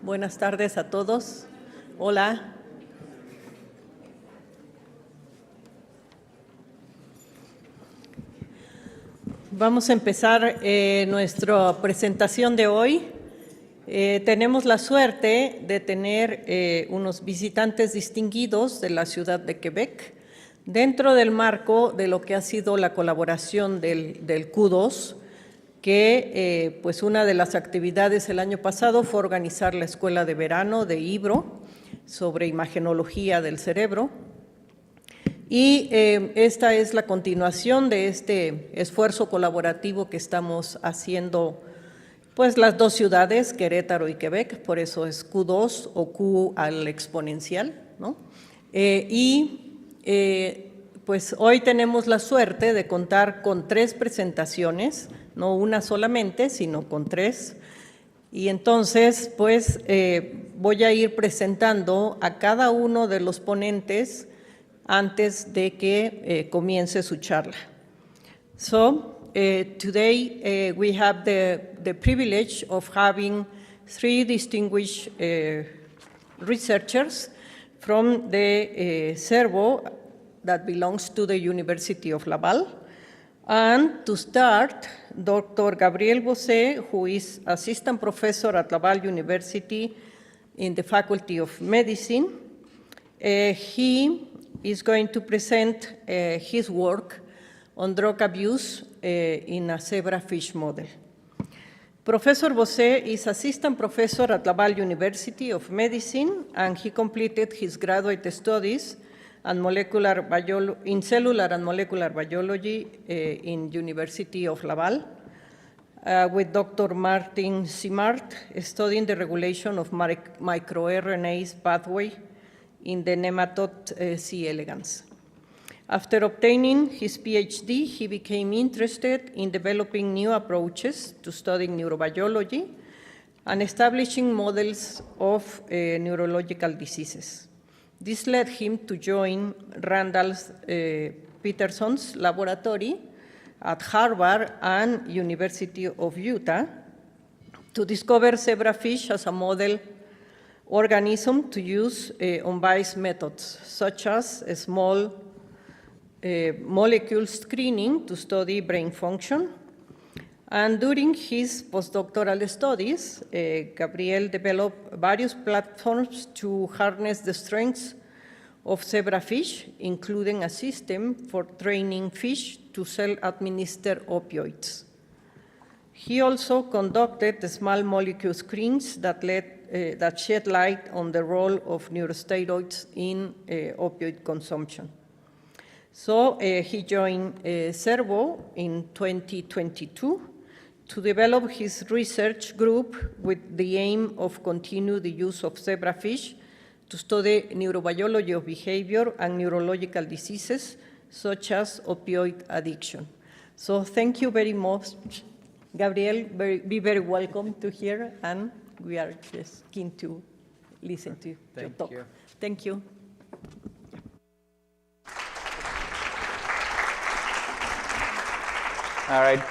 Buenas tardes a todos. Hola. Vamos a empezar nuestra presentación de hoy. Tenemos la suerte de tener unos visitantes distinguidos de la ciudad de Quebec dentro del marco de lo que ha sido la colaboración del Q2, que pues una de las actividades el año pasado fue organizar la escuela de verano de Hébert sobre imagenología del cerebro. Y esta es la continuación de este esfuerzo colaborativo que estamos haciendo, pues las dos ciudades, Querétaro y Quebec, por eso es Q2 o Q al exponencial, ¿no? Pues hoy tenemos la suerte de contar con 3 presentaciones, no una solamente, sino con 3. Y entonces, pues voy a ir presentando a cada uno de los ponentes antes de que comience su charla. So, today we have the privilege of having 3 distinguished researchers from the CERVO that belongs to the University of Laval. And to start, Dr. Gabriel Bossé, who is assistant professor at Laval University in the Faculty of Medicine, he is going to present his work on drug abuse in a zebrafish model. Professor Bossé is assistant professor at Laval University of Medicine, and he completed his graduate studies in cellular and molecular biology in University of Laval with Dr. Martin Simard, studying the regulation of microRNA's pathway in the nematode C. elegans. After obtaining his PhD, he became interested in developing new approaches to studying neurobiology and establishing models of neurological diseases. This led him to join Randall Peterson's laboratory at Harvard and University of Utah to discover zebrafish as a model organism to use unbiased methods, such as a small molecule screening to study brain function. And during his postdoctoral studies, Gabriel developed various platforms to harness the strengths of zebrafish, including a system for training fish to self-administer opioids. He also conducted small molecule screens that shed light on the role of neurosteroids in opioid consumption. So he joined CERVO in 2022 to develop his research group with the aim of continue the use of zebrafish to study neurobiology of behavior and neurological diseases such as opioid addiction. So thank you very much, Gabriel. Be very welcome to here, and we are just keen to listen to your talk. Thank you. All right.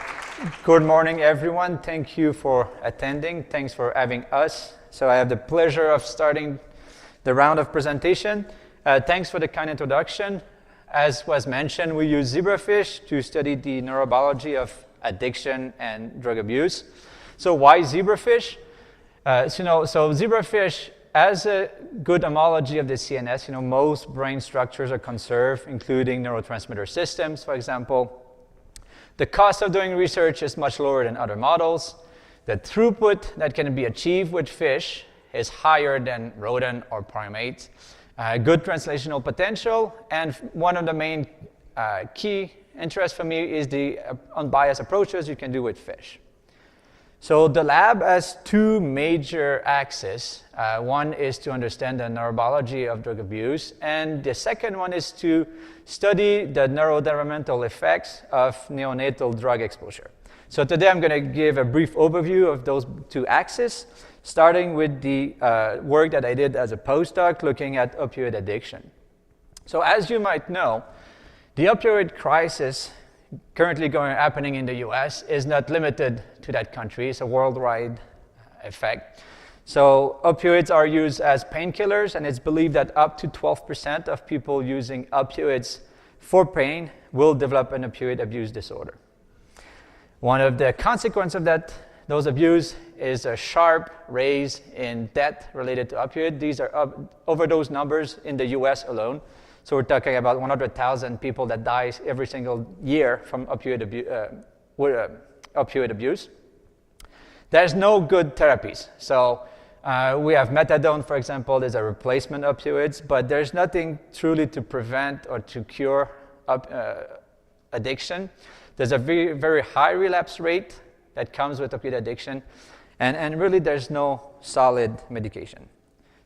Good morning, everyone. Thank you for attending. Thanks for having us. So I have the pleasure of starting the round of presentation. Thanks for the kind introduction. As was mentioned, we use zebrafish to study the neurobiology of addiction and drug abuse. So why zebrafish? So zebrafish has a good homology of the CNS. Most brain structures are conserved, including neurotransmitter systems, for example. The cost of doing research is much lower than other models. The throughput that can be achieved with fish is higher than rodent or primate. Good translational potential, and one of the main key interests for me is the unbiased approaches you can do with fish. So the lab has 2 major axes. One is to understand the neurobiology of drug abuse, and the second one is to study the neurodevelopmental effects of neonatal drug exposure. So today I'm going to give a brief overview of those 2 axes, starting with the work that I did as a postdoc looking at opioid addiction. So as you might know, the opioid crisis currently happening in the US is not limited to that country. It's a worldwide effect. So opioids are used as painkillers, and it's believed that up to 12% of people using opioids for pain will develop an opioid abuse disorder. One of the consequences of those abuse is a sharp rise in death related to opioid. These are overdose numbers in the US alone. So we're talking about 100,000 people that die every single year from opioid abuse. There's no good therapies. So we have methadone, for example, is a replacement opioids, but there's nothing truly to prevent or to cure addiction. There's a very, very high relapse rate that comes with opioid addiction, and really there's no solid medication.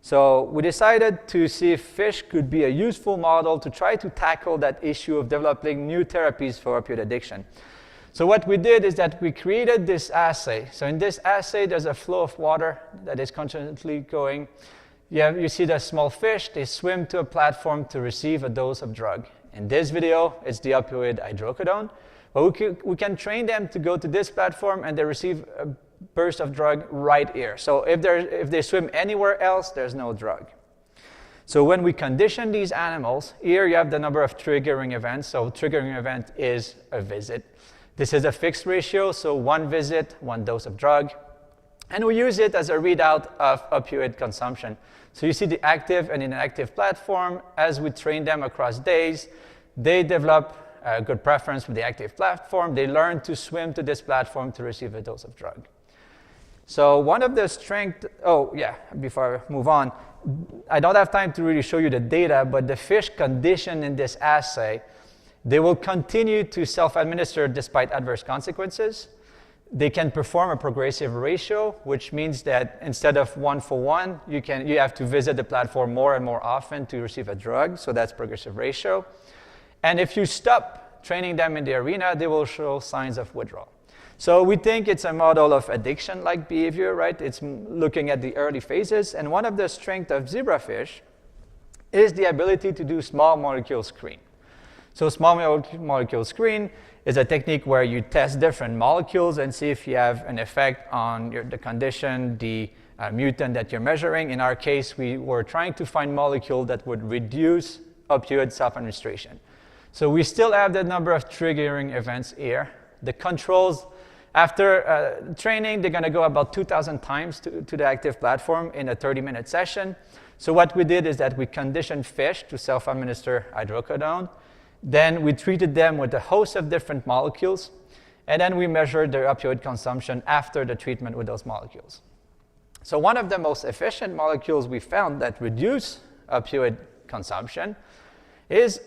So we decided to see if fish could be a useful model to try to tackle that issue of developing new therapies for opioid addiction. So what we did is that we created this assay. So in this assay, there's a flow of water that is constantly going. You see the small fish, they swim to a platform to receive a dose of drug. In this video, it's the opioid hydrocodone. But we can train them to go to this platform and they receive a burst of drug right here. So if they swim anywhere else, there's no drug. So when we condition these animals, here you have the number of triggering events. So triggering event is a visit. This is a fixed ratio, so 1 visit, 1 dose of drug. And we use it as a readout of opioid consumption. So you see the active and inactive platform. As we train them across days, they develop a good preference for the active platform. They learn to swim to this platform to receive a dose of drug. So one of the strengths, before I move on, I don't have time to really show you the data, but the fish conditioned in this assay, they will continue to self-administer despite adverse consequences. They can perform a progressive ratio, which means that instead of 1-for-1, you have to visit the platform more and more often to receive a drug, so that's progressive ratio. And if you stop training them in the arena, they will show signs of withdrawal. So we think it's a model of addiction-like behavior, right? It's looking at the early phases, and one of the strengths of zebrafish is the ability to do small molecule screen. So small molecule screen is a technique where you test different molecules and see if you have an effect on the condition, the mutant that you're measuring. In our case, we were trying to find molecule that would reduce opioid self-administration. So we still have the number of triggering events here. The controls, after training, they're going to go about 2,000 times to the active platform in a 30-minute session. So what we did is that we conditioned fish to self-administer hydrocodone. Then we treated them with a host of different molecules, and then we measured their opioid consumption after the treatment with those molecules. So one of the most efficient molecules we found that reduce opioid consumption is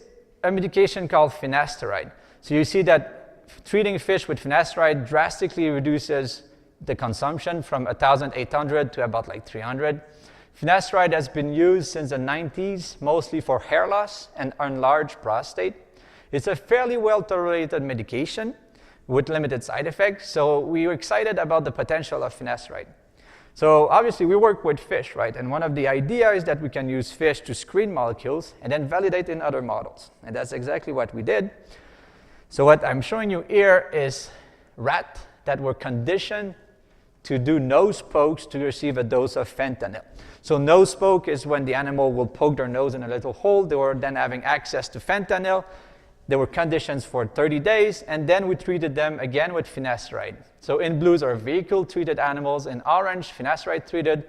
a medication called finasteride. So you see that treating fish with finasteride drastically reduces the consumption from 1,800 to about 300. Finasteride has been used since the 90s, mostly for hair loss and enlarged prostate. It's a fairly well-tolerated medication with limited side effects, so we were excited about the potential of finasteride. So obviously we work with fish, right? And one of the ideas is that we can use fish to screen molecules and then validate in other models. And that's exactly what we did. So what I'm showing you here is rat that were conditioned to do nose pokes to receive a dose of fentanyl. So nose poke is when the animal will poke their nose in a little hole. They were then having access to fentanyl. They were conditioned for 30 days, and then we treated them again with finasteride. So in blues are vehicle-treated animals. In orange, finasteride-treated.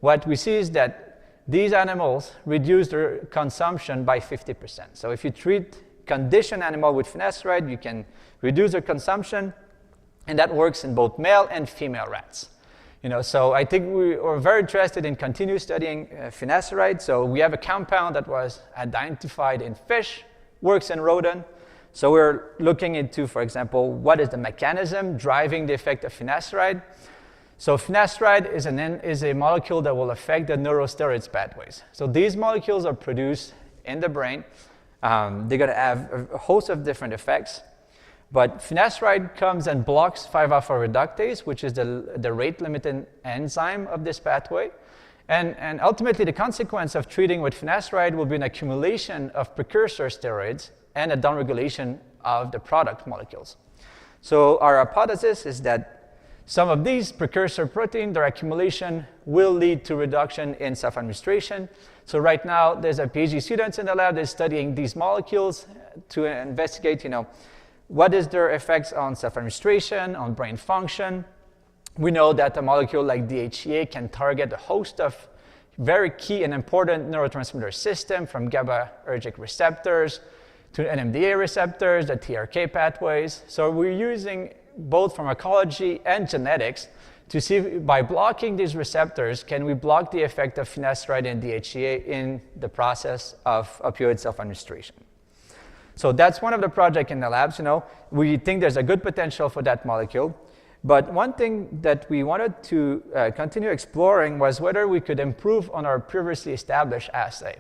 What we see is that these animals reduce their consumption by 50%. So if you condition animal with finasteride, you can reduce their consumption, and that works in both male and female rats. So I think we are very interested in continue studying finasteride. So we have a compound that was identified in fish, works in rodent. So we're looking into, for example, what is the mechanism driving the effect of finasteride. So finasteride is a molecule that will affect the neurosteroids pathways. So these molecules are produced in the brain. They're going to have a host of different effects. But finasteride comes and blocks 5-alpha reductase, which is the rate-limiting enzyme of this pathway. And ultimately, the consequence of treating with finasteride will be an accumulation of precursor steroids and a downregulation of the product molecules. So our hypothesis is that some of these precursor protein, their accumulation will lead to reduction in self-administration. So right now, there's a PhD student in the lab that's studying these molecules to investigate, what is their effects on self-administration, on brain function. We know that a molecule like DHEA can target a host of very key and important neurotransmitter system, from GABAergic receptors to NMDA receptors, the TRK pathways. So we're using both pharmacology and genetics to see if by blocking these receptors, can we block the effect of finasteride and DHEA in the process of opioid self-administration. So that's one of the projects in the labs. We think there's a good potential for that molecule. But one thing that we wanted to continue exploring was whether we could improve on our previously established assay.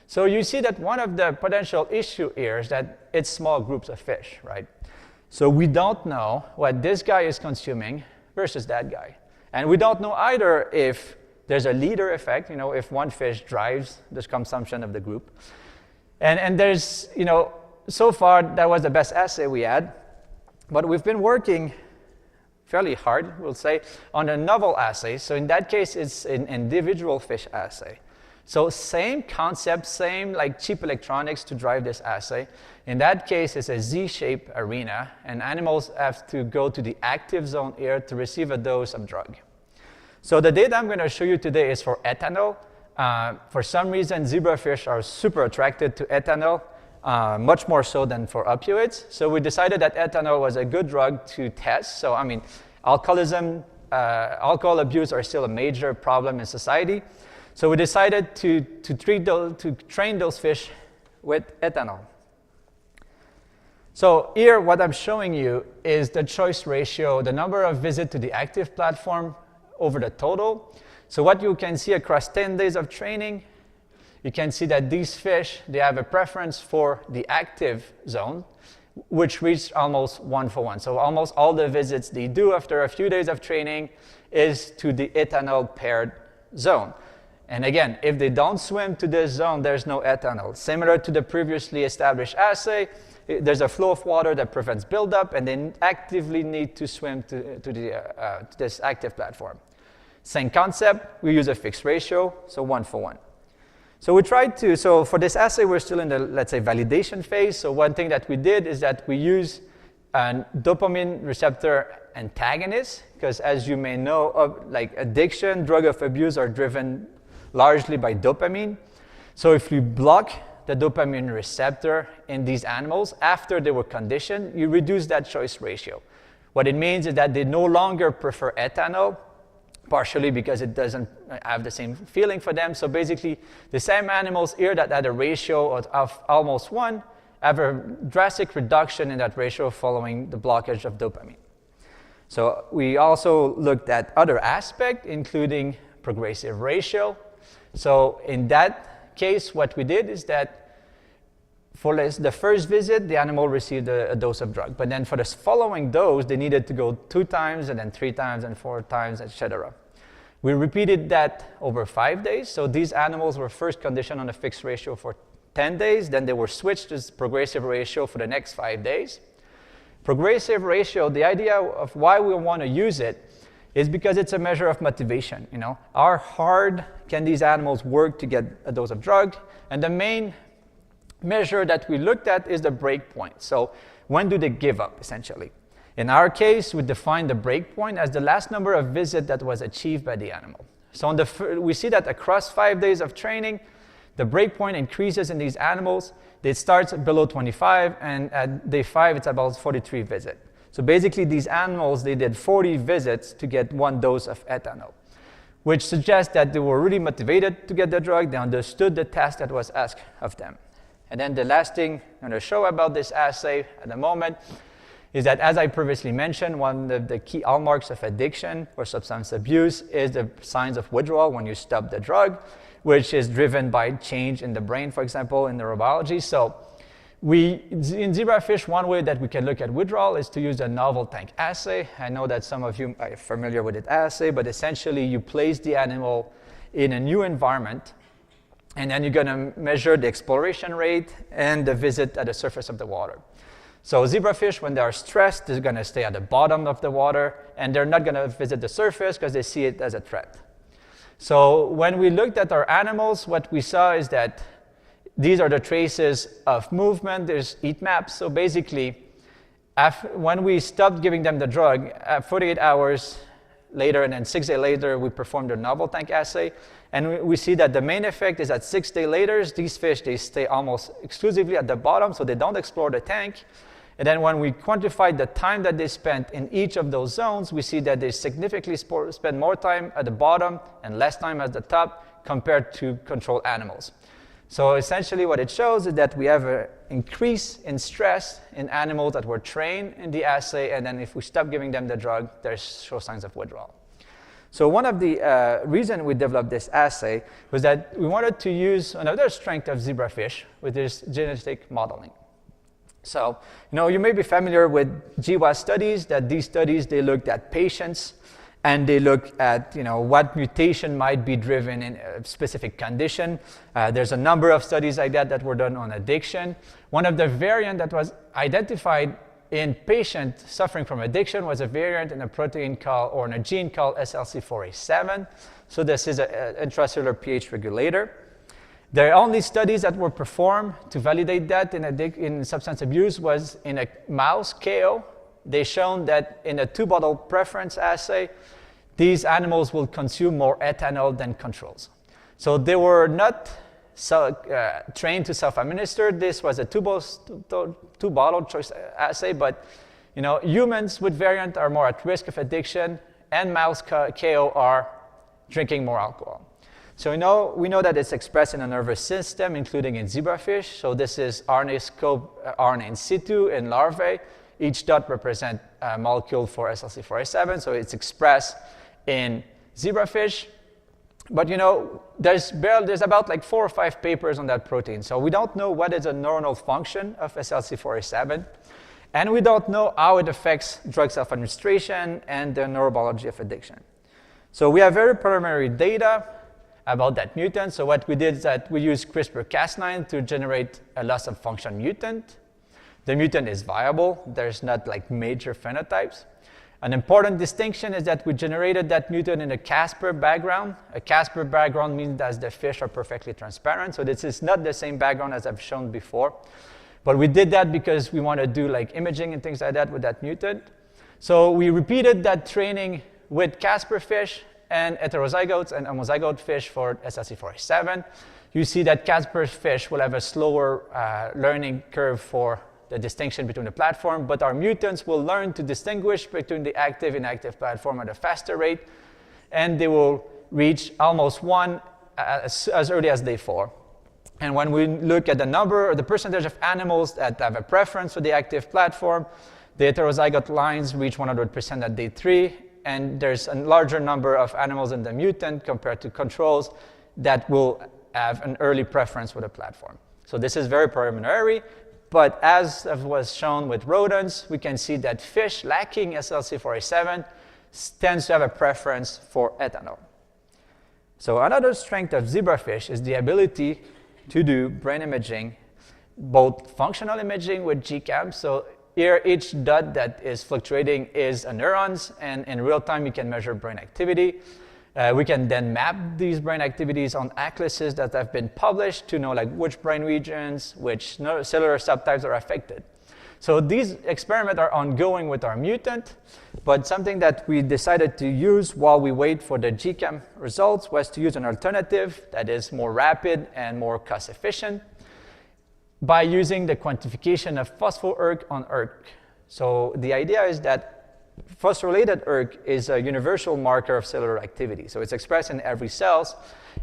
So you see that one of the potential issue here is that it's small groups of fish, right? So we don't know what this guy is consuming versus that guy. And we don't know either if there's a leader effect, if one fish drives the consumption of the group. And there's, so far that was the best assay we had. But we've been working fairly hard, we'll say, on a novel assay. So in that case, it's an individual fish assay. So same concept, same like cheap electronics to drive this assay. In that case, it's a Z-shaped arena, and animals have to go to the active zone here to receive a dose of drug. So the data I'm going to show you today is for ethanol. For some reason, zebrafish are super attracted to ethanol, much more so than for opioids. So we decided that ethanol was a good drug to test. So alcoholism, alcohol abuse are still a major problem in society. So we decided to train those fish with ethanol. So here, what I'm showing you is the choice ratio, the number of visits to the active platform over the total. So what you can see across 10 days of training, you can see that these fish, they have a preference for the active zone, which reached almost 1-for-1. So almost all the visits they do after a few days of training is to the ethanol paired zone. And again, if they don't swim to this zone, there's no ethanol. Similar to the previously established assay, there's a flow of water that prevents buildup, and they actively need to swim to this active platform. Same concept, we use a fixed ratio, so 1-for-1. So we tried to, so for this assay, we're still in the, let's say, validation phase. So one thing that we did is that we use a dopamine receptor antagonist, because as you may know, like addiction, drug of abuse are driven largely by dopamine. So if you block the dopamine receptor in these animals after they were conditioned, you reduce that choice ratio. What it means is that they no longer prefer ethanol, partially because it doesn't have the same feeling for them. So basically, the same animals here that had a ratio of almost 1 have a drastic reduction in that ratio following the blockage of dopamine. So we also looked at other aspects, including progressive ratio. So in that case, what we did is that for the first visit, the animal received a dose of drug. But then for the following dose, they needed to go 2 times, and then 3 times, and 4 times, etc. We repeated that over 5 days. So these animals were first conditioned on a fixed ratio for 10 days. Then they were switched to this progressive ratio for the next 5 days. Progressive ratio, the idea of why we want to use it is because it's a measure of motivation. How hard can these animals work to get a dose of drug? And the main measure that we looked at is the break point. So when do they give up, essentially? In our case, we define the break point as the last number of visits that was achieved by the animal. So we see that across 5 days of training, the break point increases in these animals. It starts below 25, and at day 5, it's about 43 visits. So basically, these animals, they did 40 visits to get 1 dose of ethanol, which suggests that they were really motivated to get the drug. They understood the task that was asked of them. And then the last thing I'm going to show about this assay at the moment is that, as I previously mentioned, one of the key hallmarks of addiction or substance abuse is the signs of withdrawal when you stop the drug, which is driven by change in the brain, for example, in neurobiology. So in zebrafish, one way that we can look at withdrawal is to use a novel tank assay. I know that some of you are familiar with this assay, but essentially you place the animal in a new environment, and then you're going to measure the exploration rate and the visit at the surface of the water. So zebrafish, when they are stressed, they're going to stay at the bottom of the water, and they're not going to visit the surface because they see it as a threat. So when we looked at our animals, what we saw is that these are the traces of movement. There's heat maps. So basically, when we stopped giving them the drug, 48 hours later and then 6 days later, we performed a novel tank assay. And we see that the main effect is that 6 days later, these fish, they stay almost exclusively at the bottom, so they don't explore the tank. And then when we quantify the time that they spent in each of those zones, we see that they significantly spend more time at the bottom and less time at the top compared to control animals. So essentially what it shows is that we have an increase in stress in animals that were trained in the assay, and then if we stop giving them the drug, they show signs of withdrawal. So one of the reasons we developed this assay was that we wanted to use another strength of zebrafish, which is genetic modeling. So, you may be familiar with GWAS studies, that these studies, they looked at patients and they look at, what mutation might be driven in a specific condition. There's a number of studies like that were done on addiction. One of the variants that was identified in patients suffering from addiction was a variant in a protein or in a gene called SLC4A7. So this is an intracellular pH regulator. The only studies that were performed to validate that in substance abuse was in a mouse KO. They shown that in a 2-bottle preference assay, these animals will consume more ethanol than controls. So they were not trained to self-administer. This was a 2-bottle choice assay, but humans with variant are more at risk of addiction, and mouse KO are drinking more alcohol. So we know that it's expressed in the nervous system, including in zebrafish. So this is RNA-scope RNA in situ in larvae. Each dot represents a molecule for SLC4A7, so it's expressed in zebrafish. But there's about like 4 or 5 papers on that protein. So we don't know what is a neuronal function of SLC4A7, and we don't know how it affects drug self-administration and the neurobiology of addiction. So we have very preliminary data about that mutant. So what we did is that we used CRISPR-Cas9 to generate a loss of function mutant. The mutant is viable. There's not like major phenotypes. An important distinction is that we generated that mutant in a Casper background. A Casper background means that the fish are perfectly transparent. So this is not the same background as I've shown before. But we did that because we want to do like imaging and things like that with that mutant. So we repeated that training with Casper fish and heterozygotes and homozygote fish for SLC4A7. You see that Casper fish will have a slower learning curve for the distinction between the platform, but our mutants will learn to distinguish between the active and inactive platform at a faster rate, and they will reach almost 1 as early as day 4. And when we look at the number or the percentage of animals that have a preference for the active platform, the heterozygote lines reach 100% at day 3, and there's a larger number of animals in the mutant compared to controls that will have an early preference for the platform. So this is very preliminary, but as was shown with rodents, we can see that fish lacking SLC4A7 tends to have a preference for ethanol. So another strength of zebrafish is the ability to do brain imaging, both functional imaging with GCAM. So here, each dot that is fluctuating is a neurons, and in real time, you can measure brain activity. We can then map these brain activities on atlases that have been published to know like which brain regions, which cellular subtypes are affected. So these experiments are ongoing with our mutant, but something that we decided to use while we wait for the GCAM results was to use an alternative that is more rapid and more cost efficient by using the quantification of phospho-ERK on ERK. So the idea is that phosphorylated ERK is a universal marker of cellular activity. So it's expressed in every cell.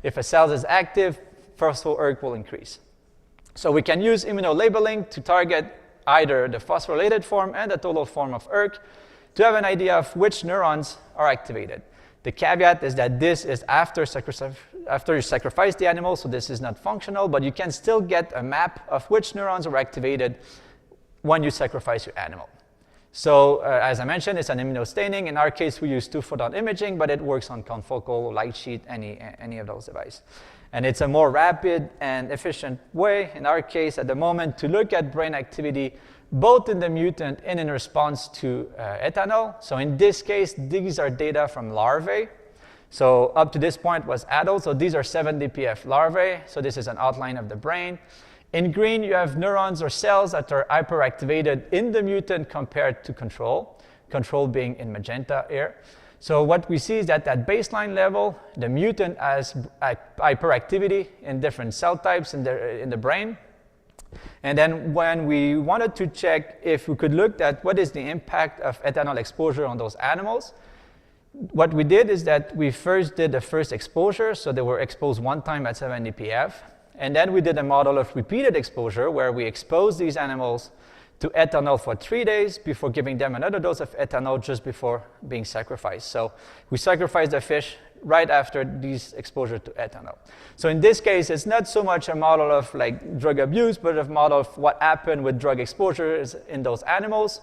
If a cell is active, phospho-ERK will increase. So we can use immunolabeling to target either the phosphorylated form and the total form of ERK to have an idea of which neurons are activated. The caveat is that this is after you sacrifice the animal, so this is not functional, but you can still get a map of which neurons are activated when you sacrifice your animal. So as I mentioned, it's an immunostaining. In our case, we use 2-photon imaging, but it works on confocal, light sheet, any of those devices. And it's a more rapid and efficient way, in our case, at the moment, to look at brain activity both in the mutant and in response to ethanol. So in this case, these are data from larvae. So up to this point was adults. So these are 7-DPF larvae. So this is an outline of the brain. In green, you have neurons or cells that are hyperactivated in the mutant compared to control being in magenta here. So what we see is that at baseline level, the mutant has hyperactivity in different cell types in the brain. And then when we wanted to check if we could look at what is the impact of ethanol exposure on those animals, what we did is that we first did the first exposure, so they were exposed one time at 7 dpf, and then we did a model of repeated exposure where we exposed these animals to ethanol for 3 days before giving them another dose of ethanol just before being sacrificed. So we sacrificed the fish right after these exposure to ethanol. So in this case, it's not so much a model of like drug abuse, but a model of what happened with drug exposure in those animals.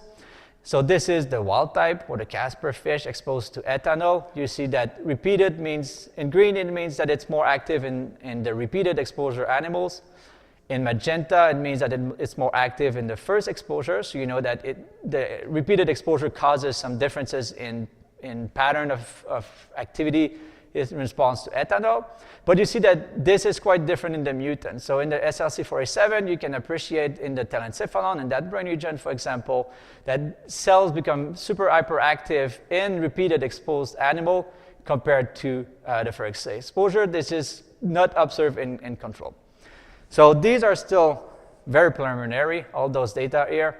So this is the wild type, or the Casper fish exposed to ethanol. You see that repeated means, in green it means that it's more active in the repeated exposure animals. In magenta, it means that it's more active in the first exposure, so you know that the repeated exposure causes some differences in pattern of activity in response to ethanol. But you see that this is quite different in the mutant. So in the SLC4A7, you can appreciate in the telencephalon, in that brain region, for example, that cells become super hyperactive in repeated exposed animal compared to the first exposure. This is not observed in control. So these are still very preliminary, all those data here.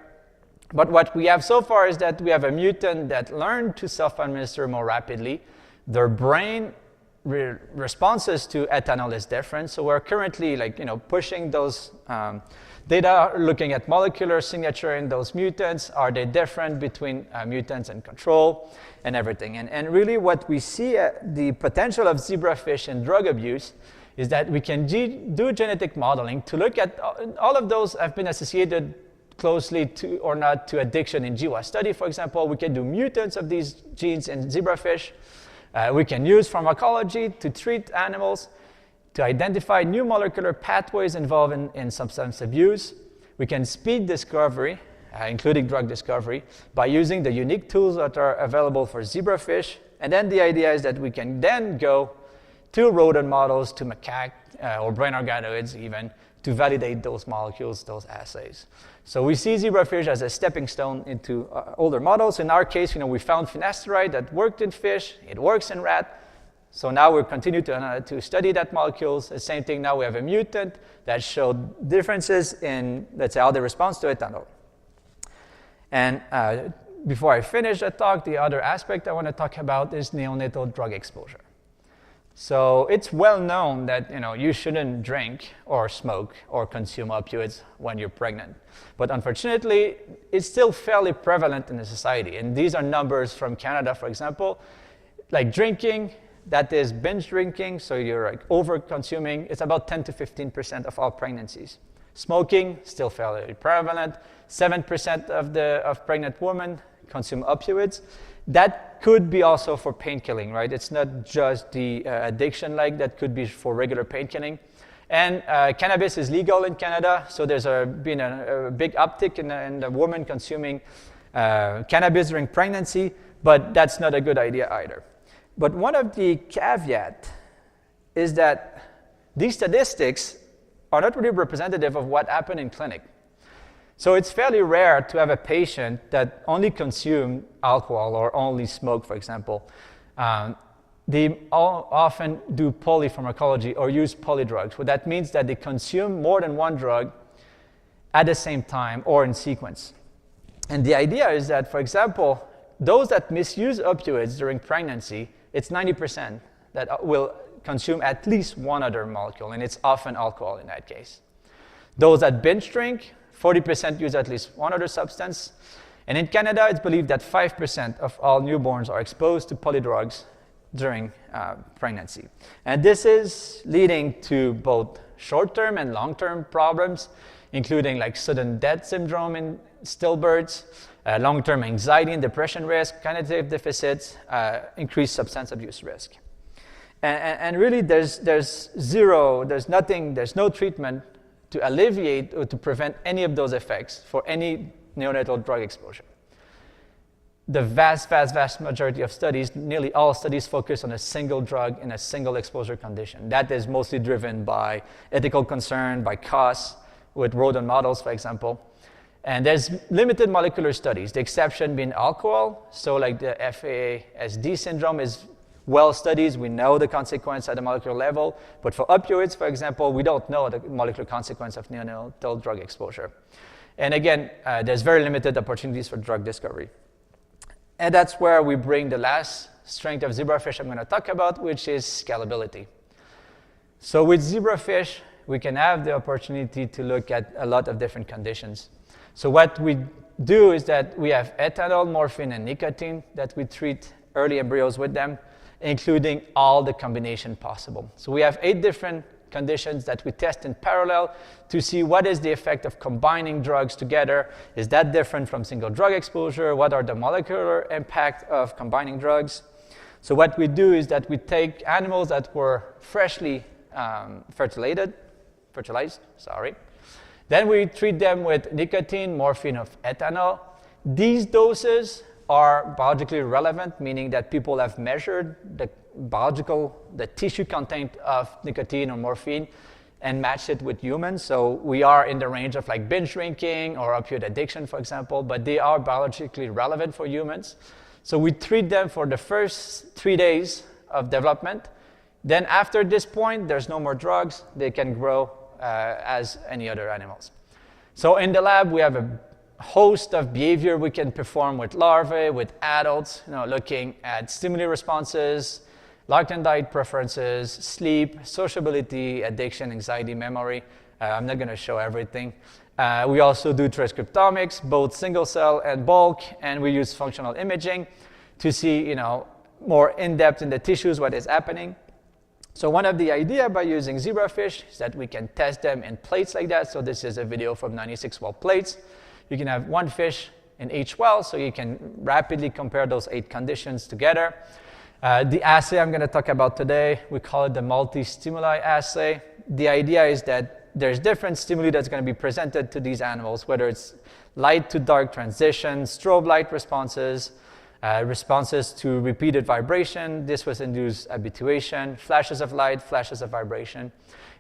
But what we have so far is that we have a mutant that learned to self-administer more rapidly. Their brain responses to ethanol is different. So we're currently pushing those data, looking at molecular signature in those mutants. Are they different between mutants and control and everything? And really what we see, the potential of zebrafish in drug abuse, is that we can do genetic modeling to look at all of those have been associated closely to or not to addiction in GWAS study. For example, we can do mutants of these genes in zebrafish. We can use pharmacology to treat animals, to identify new molecular pathways involved in substance abuse. We can speed discovery, including drug discovery, by using the unique tools that are available for zebrafish. And then the idea is that we can then go to rodent models, to macaque, or brain organoids even, to validate those molecules, those assays. So we see zebrafish as a stepping stone into older models. In our case, we found finasteride that worked in fish. It works in rat. So now we continue to study that molecules. The same thing, now we have a mutant that showed differences in, let's say, how they respond to ethanol. And before I finish the talk, the other aspect I want to talk about is neonatal drug exposure. So it's well known that you shouldn't drink or smoke or consume opioids when you're pregnant. But unfortunately, it's still fairly prevalent in the society. And these are numbers from Canada, for example. Like drinking, that is binge drinking, so you're over consuming, it's about 10 to 15% of all pregnancies. Smoking, still fairly prevalent. 7% of pregnant women consume opioids. That could be also for pain killing, right? It's not just the addiction that could be for regular pain killing. And cannabis is legal in Canada, so there's been a big uptick in the women consuming cannabis during pregnancy, but that's not a good idea either. But one of the caveats is that these statistics are not really representative of what happened in clinic. So it's fairly rare to have a patient that only consume alcohol or only smoke, for example. They often do polypharmacology or use polydrugs. Well, that means that they consume more than one drug at the same time or in sequence. And the idea is that, for example, those that misuse opioids during pregnancy, it's 90% that will consume at least one other molecule, and it's often alcohol in that case. Those that binge drink, 40% use at least one other substance. And in Canada, it's believed that 5% of all newborns are exposed to polydrugs during pregnancy. And this is leading to both short-term and long-term problems, including sudden death syndrome in stillbirths, long-term anxiety and depression risk, cognitive deficits, increased substance abuse risk. And really, there's no treatment to alleviate or to prevent any of those effects for any neonatal drug exposure. The vast majority of studies, nearly all studies, focus on a single drug in a single exposure condition. That is mostly driven by ethical concern, by costs, with rodent models, for example. And there's limited molecular studies, the exception being alcohol. So like the FASD syndrome is well studied. We know the consequence at the molecular level. But for opioids, for example, we don't know the molecular consequence of neonatal drug exposure. And again, there's very limited opportunities for drug discovery. And that's where we bring the last strength of zebrafish I'm going to talk about, which is scalability. So with zebrafish, we can have the opportunity to look at a lot of different conditions. So what we do is that we have ethanol, morphine, and nicotine that we treat early embryos with them, including all the combination possible. So we have 8 different conditions that we test in parallel to see what is the effect of combining drugs together. Is that different from single drug exposure? What are the molecular impact of combining drugs? So what we do is that we take animals that were freshly fertilized. Then we treat them with nicotine, morphine, of ethanol. These doses are biologically relevant, meaning that people have measured the tissue content of nicotine or morphine and matched it with humans. So we are in the range of like binge drinking or opioid addiction, for example, but they are biologically relevant for humans. So we treat them for the first 3 days of development. Then after this point, there's no more drugs. They can grow as any other animals. So in the lab, we have a host of behavior we can perform with larvae, with adults, looking at stimuli responses, long-term diet preferences, sleep, sociability, addiction, anxiety, memory. I'm not going to show everything. We also do transcriptomics, both single cell and bulk, and we use functional imaging to see, more in-depth in the tissues what is happening. So one of the ideas by using zebrafish is that we can test them in plates like that. So this is a video from 96 well plates. You can have one fish in each well, so you can rapidly compare those 8 conditions together. The assay I'm going to talk about today, we call it the multi-stimuli assay. The idea is that there's different stimuli that's going to be presented to these animals, whether it's light to dark transition, strobe light responses, responses to repeated vibration. This was induced habituation, flashes of light, flashes of vibration.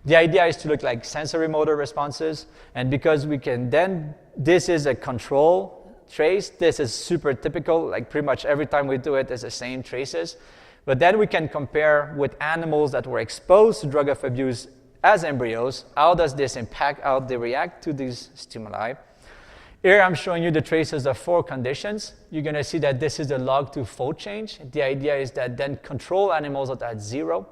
The idea is to look like sensory motor responses, and because we can then, this is a control trace. This is super typical, like pretty much every time we do it, it's the same traces. But then we can compare with animals that were exposed to drug of abuse as embryos. How does this impact how they react to these stimuli? Here I'm showing you the traces of 4 conditions. You're going to see that this is the log2 fold change. The idea is that then control animals are at 0.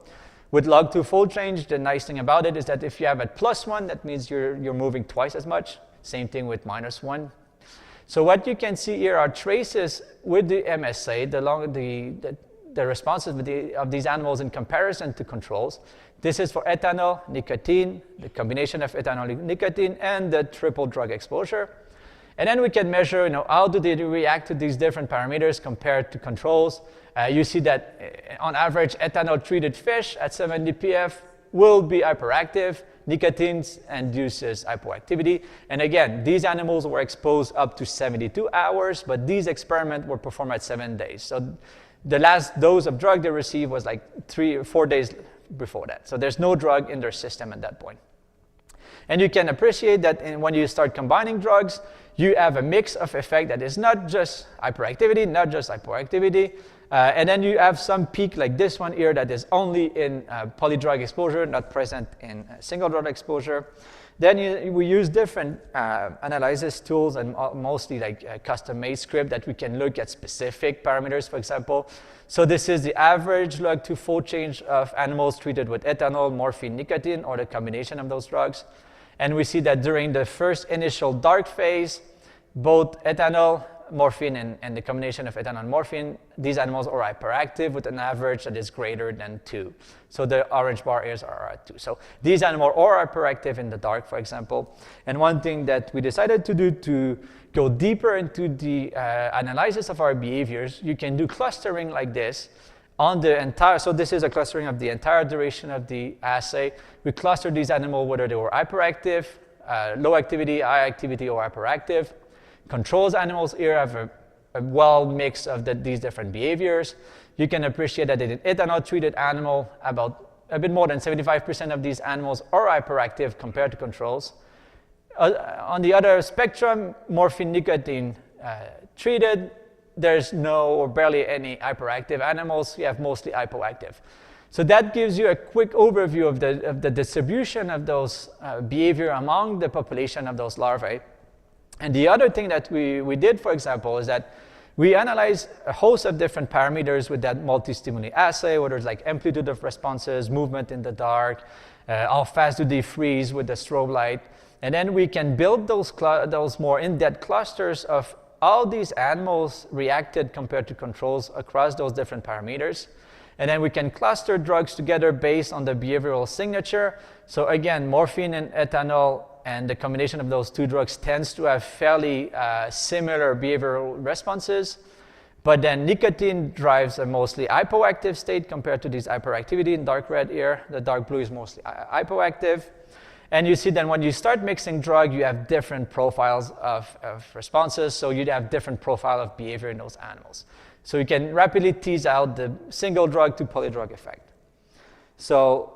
With log2 fold change, the nice thing about it is that if you have at +1, that means you're moving twice as much. Same thing with -1. So what you can see here are traces with the MSA, the responses of these animals in comparison to controls. This is for ethanol, nicotine, the combination of ethanol and nicotine, and the triple drug exposure. And then we can measure, how do they react to these different parameters compared to controls. You see that on average, ethanol-treated fish at 70 ppf will be hyperactive. Nicotine induces hypoactivity. And again, these animals were exposed up to 72 hours, but these experiments were performed at 7 days. So the last dose of drug they received was like 3 or 4 days before that. So there's no drug in their system at that point. And you can appreciate that when you start combining drugs, you have a mix of effect that is not just hyperactivity, not just hypoactivity, and then you have some peak like this one here that is only in polydrug exposure, not present in single drug exposure. Then we use different analysis tools and mostly like custom-made script that we can look at specific parameters, for example. So this is the average log2 fold change of animals treated with ethanol, morphine, nicotine, or the combination of those drugs. And we see that during the first initial dark phase, both ethanol, morphine, and the combination of ethanol and morphine, these animals are hyperactive with an average that is greater than 2. So the orange bar here are at 2. So these animals are hyperactive in the dark, for example. And one thing that we decided to do to go deeper into the analysis of our behaviors, you can do clustering like this on the entire, so this is a clustering of the entire duration of the assay. We cluster these animals whether they were hyperactive, low activity, high activity, or hyperactive. controls animals here have a well mix of these different behaviors. You can appreciate that in an ethanol-treated animal, about a bit more than 75% of these animals are hyperactive compared to controls. On the other spectrum, morphine nicotine treated, there's no or barely any hyperactive animals. You have mostly hypoactive. So that gives you a quick overview of the distribution of those behavior among the population of those larvae. And the other thing that we did, for example, is that we analyzed a host of different parameters with that multi-stimuli assay, whether it's like amplitude of responses, movement in the dark, how fast do they freeze with the strobe light. And then we can build those more in-depth clusters of how these animals reacted compared to controls across those different parameters. And then we can cluster drugs together based on the behavioral signature. So again, morphine and ethanol and the combination of those two drugs tends to have fairly similar behavioral responses. But then nicotine drives a mostly hypoactive state compared to this hyperactivity in dark red here. The dark blue is mostly hypoactive. And you see then when you start mixing drug, you have different profiles of responses. So you'd have different profile of behavior in those animals. So you can rapidly tease out the single drug to polydrug effect. So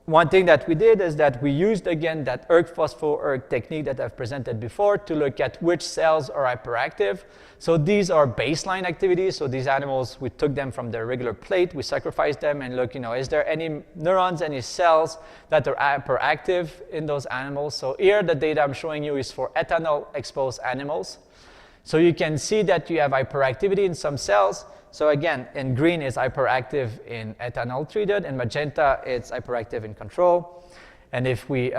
one thing that we did is that we used, again, that ERG-phospho-ERG technique that I've presented before to look at which cells are hyperactive. So these are baseline activities. So these animals, we took them from their regular plate, we sacrificed them and look, is there any neurons, any cells that are hyperactive in those animals? So here, the data I'm showing you is for ethanol-exposed animals. So you can see that you have hyperactivity in some cells. So again, in green is hyperactive in ethanol treated, in magenta it's hyperactive in control. And if we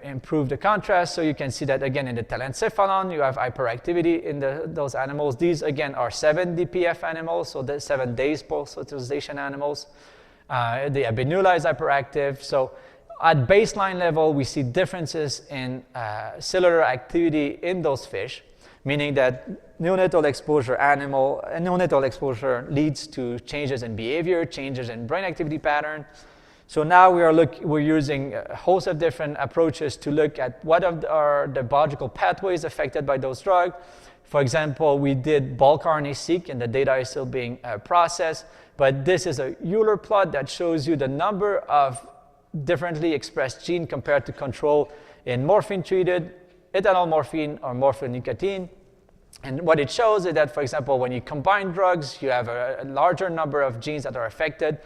improve the contrast, so you can see that again in the telencephalon, you have hyperactivity in those animals. These again are 7 DPF animals, so the 7 days post-fertilization animals. The abinula is hyperactive. So at baseline level, we see differences in cellular activity in those fish, meaning that neonatal exposure leads to changes in behavior, changes in brain activity pattern. So now we're using a host of different approaches to look at what are the biological pathways affected by those drugs. For example, we did bulk RNA-seq, and the data is still being processed. But this is a Euler plot that shows you the number of differently expressed genes compared to control in morphine-treated, ethanol morphine, or morphine nicotine. And what it shows is that, for example, when you combine drugs, you have a larger number of genes that are affected,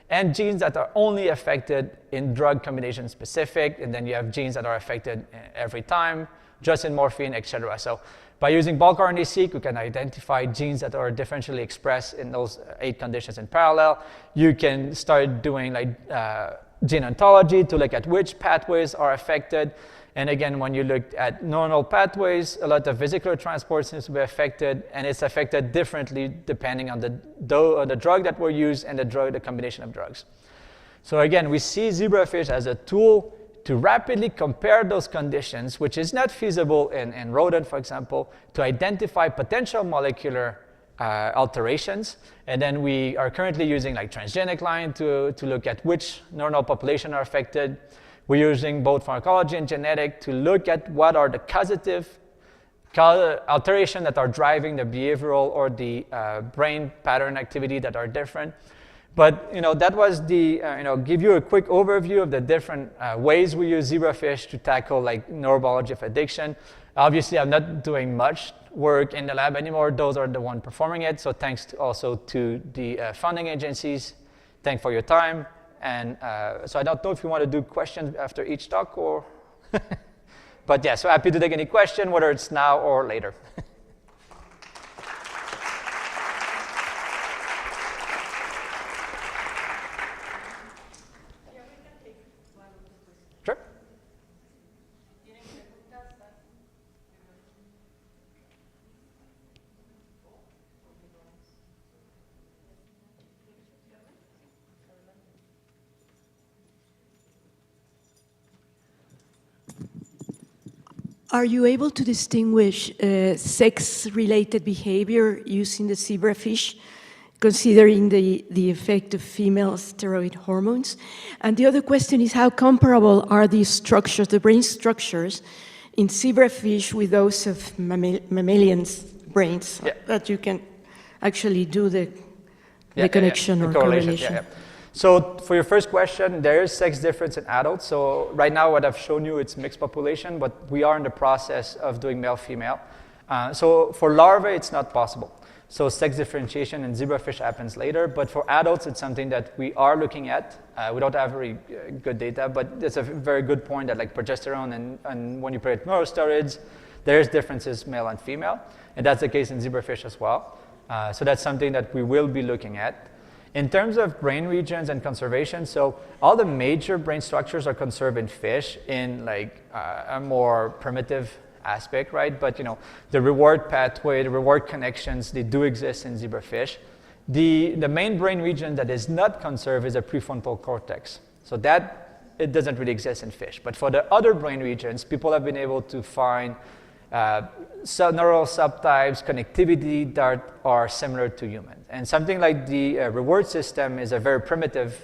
and genes that are only affected in drug combination specific, and then you have genes that are affected every time, just in morphine, etc. So by using bulk RNA-seq, we can identify genes that are differentially expressed in those 8 conditions in parallel. You can start doing gene ontology to look at which pathways are affected. And again, when you look at neuronal pathways, a lot of vesicular transport seems to be affected, and it's affected differently depending on the drug that were used and the combination of drugs. So again, we see zebrafish as a tool to rapidly compare those conditions, which is not feasible in rodent, for example, to identify potential molecular alterations. And then we are currently using transgenic line to look at which neuronal population are affected. We're using both pharmacology and genetic to look at what are the causative alterations that are driving the behavioral or the brain pattern activity that are different. But that was give you a quick overview of the different ways we use zebrafish to tackle neurobiology of addiction. Obviously, I'm not doing much work in the lab anymore. Those are the ones performing it. So thanks also to the funding agencies. Thanks for your time. And so I don't know if you want to do questions after each talk or, but yeah, so happy to take any question, whether it's now or later. Sure. Are you able to distinguish sex-related behavior using the zebrafish, considering the effect of female steroid hormones? And the other question is, how comparable are these structures, the brain structures, in zebrafish with those of mammalians' brains, Yeah. that you can actually do the Yeah, connection the or correlation. correlation. So for your first question, there is sex difference in adults. So right now what I've shown you, it's mixed population, but we are in the process of doing male-female. So for larvae, it's not possible. So sex differentiation in zebrafish happens later, but for adults, it's something that we are looking at. We don't have very good data, but it's a very good point that like progesterone and when you put neurosteroids, there's differences male and female, and that's the case in zebrafish as well. So that's something that we will be looking at. In terms of brain regions and conservation, so all the major brain structures are conserved in fish in like a more primitive aspect, right? But you know, the reward pathway, the reward connections, they do exist in zebrafish. The main brain region that is not conserved is the prefrontal cortex. So that, it doesn't really exist in fish. But for the other brain regions, people have been able to find neural subtypes, connectivity that are similar to humans. And something like the reward system is a very primitive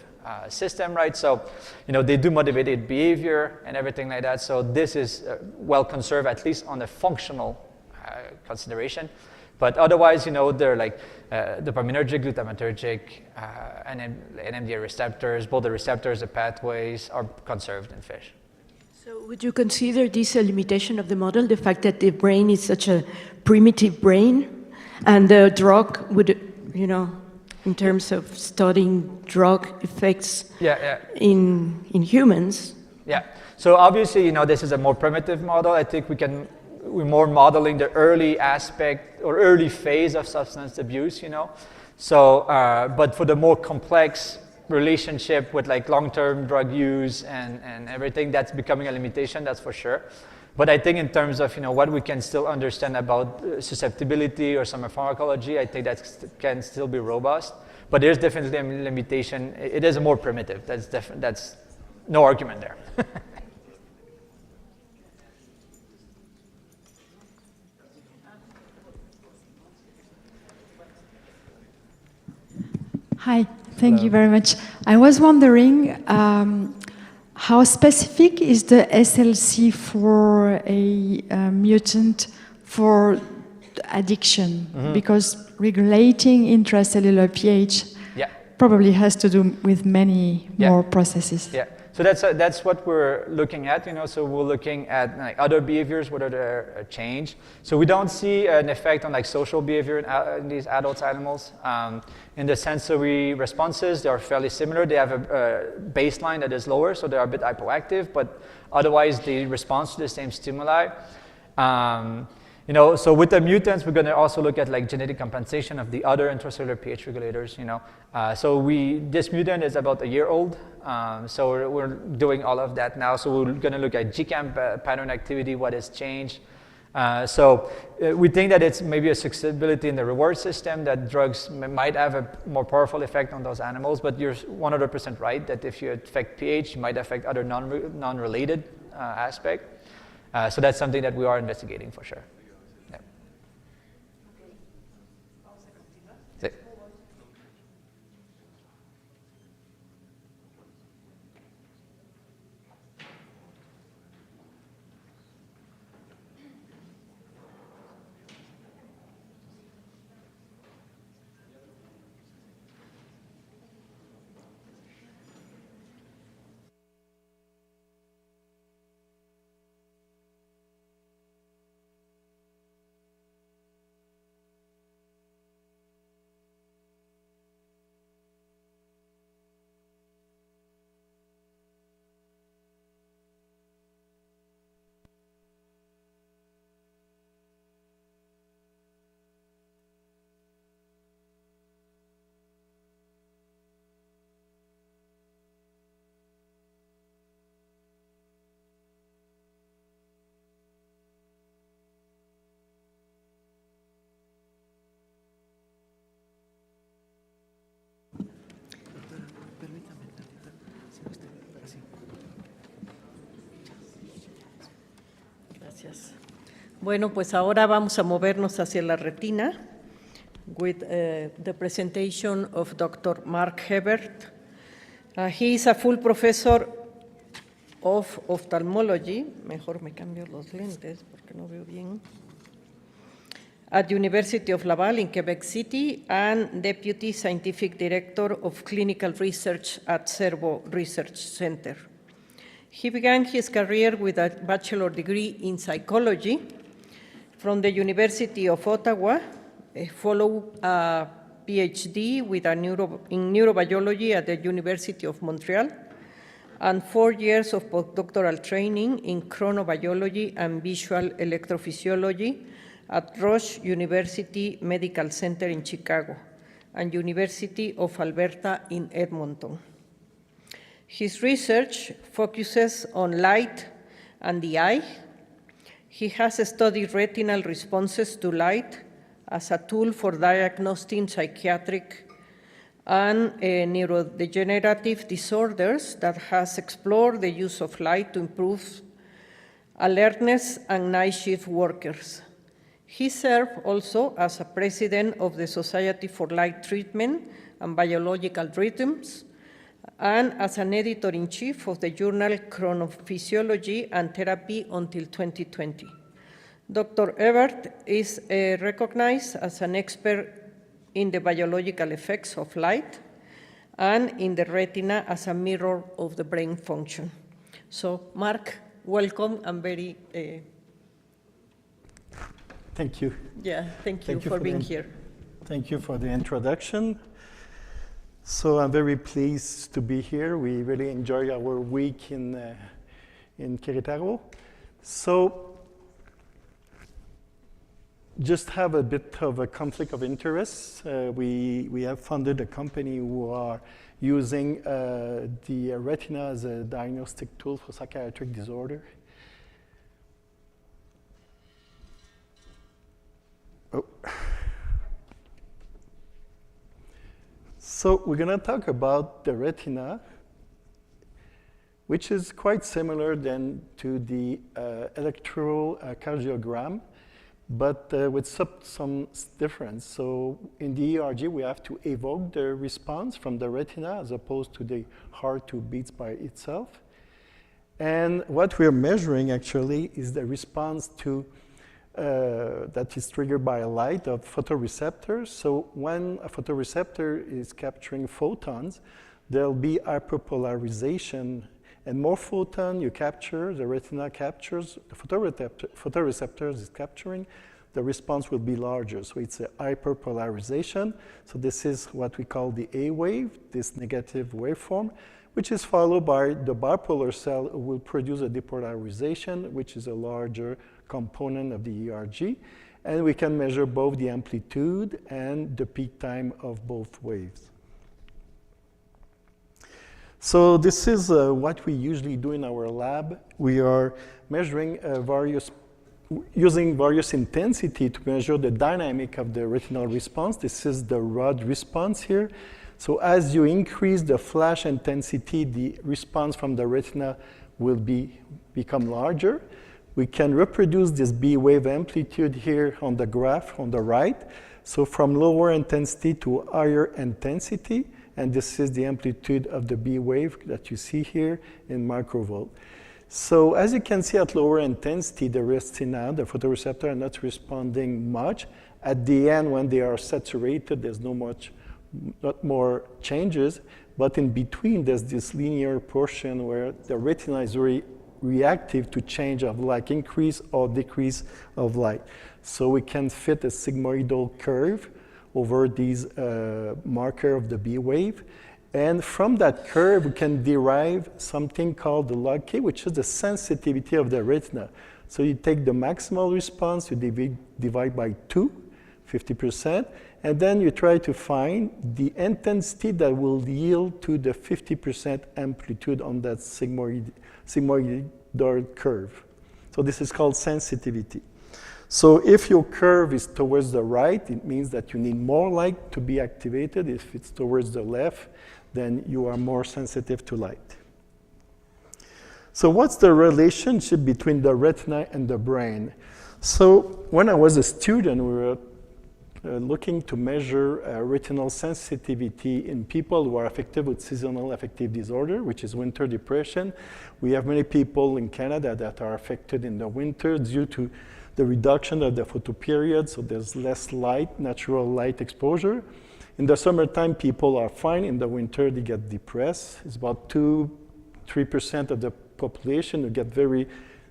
system, right? So, you know, they do motivated behavior and everything like that. So this is well conserved, at least on a functional consideration. But otherwise, you know, they're like dopaminergic, glutamatergic, and NMDA receptors. Both the receptors, the pathways are conserved in fish. So would you consider this a limitation of the model, the fact that the brain is such a primitive brain, and the drug would, you know, in terms of studying drug effects in humans? Yeah. So obviously, you know, this is a more primitive model. I think we're more modeling the early aspect or early phase of substance abuse, you know. So, but for the more complex relationship with like long-term drug use and everything, that's becoming a limitation, that's for sure. But I think in terms of, you know, what we can still understand about susceptibility or some pharmacology, I think that can still be robust. But there's definitely a limitation. It is more primitive. That's no argument there. Hi, thank you very much. I was wondering how specific is the SLC for a mutant for addiction? Mm-hmm. Because regulating intracellular pH probably has to do with many more processes. Yeah. So that's what we're looking at, you know. So we're looking at like other behaviors, whether they're changed. So we don't see an effect on like social behavior in these adult animals. In the sensory responses, they are fairly similar. They have a baseline that is lower, so they're a bit hypoactive, but otherwise they respond to the same stimuli. You know, so with the mutants, we're going to also look at like genetic compensation of the other intracellular pH regulators. You know, so this mutant is about a year old. So we're doing all of that now. So we're going to look at GCAM pattern activity, what has changed. So we think that it's maybe a susceptibility in the reward system, that drugs might have a more powerful effect on those animals. But you're 100% right that if you affect pH, you might affect other non-related aspect. So that's something that we are investigating for sure. Bueno, pues ahora vamos a movernos hacia la retina with the presentation of Dr. Marc Hébert. He is a full professor of Ophthalmology, mejor me cambio los lentes porque no veo bien, at University of Laval in Quebec City, and Deputy Scientific Director of Clinical Research at CERVO Research Center. He began his career with a bachelor degree in psychology from the University of Ottawa, followed a PhD with in neurobiology at the University of Montreal, and 4 years of postdoctoral training in chronobiology and visual electrophysiology at Rush University Medical Center in Chicago and University of Alberta in Edmonton. His research focuses on light and the eye. He has studied retinal responses to light as a tool for diagnosing psychiatric and neurodegenerative disorders, that has explored the use of light to improve alertness and night shift workers. He served also as a president of the Society for Light Treatment and Biological Rhythms, and as an editor-in-chief of the journal Chronophysiology and Therapy until 2020. Dr. Hébert is recognized as an expert in the biological effects of light and in the retina as a mirror of the brain function. So, Marc, welcome. I'm very... Thank you. Yeah, thank you for being here. Thank you for the introduction. So I'm very pleased to be here. We really enjoy our week in Querétaro. So just have a bit of a conflict of interest. We have funded a company who are using the retina as a diagnostic tool for psychiatric disorder. Oh. So we're going to talk about the retina, which is quite similar then to the electrocardiogram, but with some difference. So in the ERG, we have to evoke the response from the retina as opposed to the heart to beats by itself. And what we're measuring actually is the response to that is triggered by a light of photoreceptors. So when a photoreceptor is capturing photons, there'll be hyperpolarization, and more photon you capture, the retina captures, the photoreceptors is capturing, the response will be larger. So it's a hyperpolarization. So this is what we call the A wave, this negative waveform, which is followed by the bipolar cell will produce a depolarization, which is a larger component of the ERG. And we can measure both the amplitude and the peak time of both waves. So this is what we usually do in our lab. We are measuring using various intensity to measure the dynamic of the retinal response. This is the rod response here. So as you increase the flash intensity, the response from the retina will become larger. We can reproduce this B wave amplitude here on the graph on the right. So from lower intensity to higher intensity, and this is the amplitude of the B wave that you see here in microvolt. So as you can see at lower intensity, the retina, the photoreceptor, are not responding much. At the end, when they are saturated, there's not more changes, but in between, there's this linear portion where the retina is very reactive to change of light, increase or decrease of light. So we can fit a sigmoidal curve over these marker of the B wave. And from that curve, we can derive something called the log K, which is the sensitivity of the retina. So you take the maximal response, you divide by 2, 50%, and then you try to find the intensity that will yield to the 50% amplitude on that sigmoidal curve. So this is called sensitivity. So if your curve is towards the right, it means that you need more light to be activated. If it's towards the left, then you are more sensitive to light. So what's the relationship between the retina and the brain? So when I was a student, we were looking to measure retinal sensitivity in people who are affected with seasonal affective disorder, which is winter depression. We have many people in Canada that are affected in the winter due to the reduction of the photoperiod, so there's less light, natural light exposure. In the summertime, people are fine. In the winter, they get depressed. It's about 2-3% of the population who get very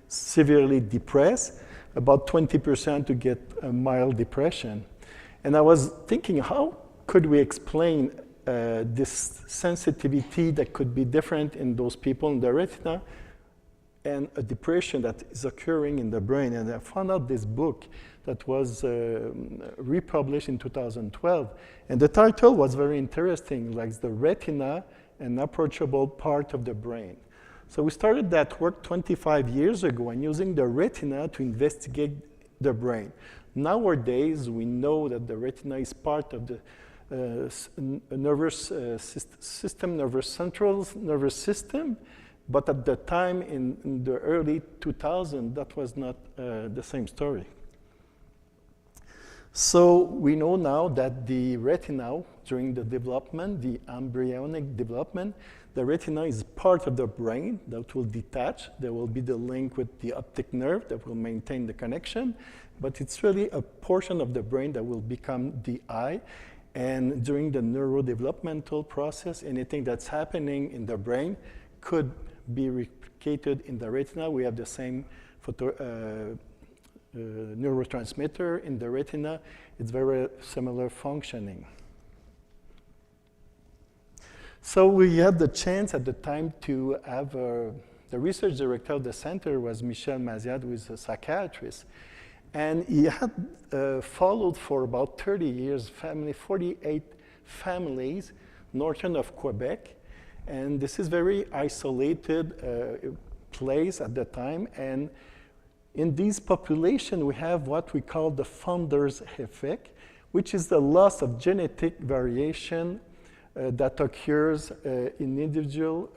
severely depressed, about 20% who get a mild depression. And I was thinking, how could we explain this sensitivity that could be different in those people in the retina and a depression that is occurring in the brain? And I found out this book that was republished in 2012. And the title was very interesting, like the retina, an approachable part of the brain. So we started that work 25 years ago and using the retina to investigate the brain. Nowadays, we know that the retina is part of the nervous system, central nervous system, but at the time in the early 2000s, that was not the same story. So we know now that the retina, during the development, the embryonic development, the retina is part of the brain that will detach. There will be the link with the optic nerve that will maintain the connection, but it's really a portion of the brain that will become the eye. And during the neurodevelopmental process, anything that's happening in the brain could be replicated in the retina. We have the same neurotransmitter in the retina. It's very similar functioning. So we had the chance at the time to have the research director of the center was Michel Maziad, who is a psychiatrist. And he had followed for about 30 years 48 families northern of Quebec. And this is very isolated place at the time. And in this population, we have what we call the founder's effect, which is the loss of genetic variation that occurs in individual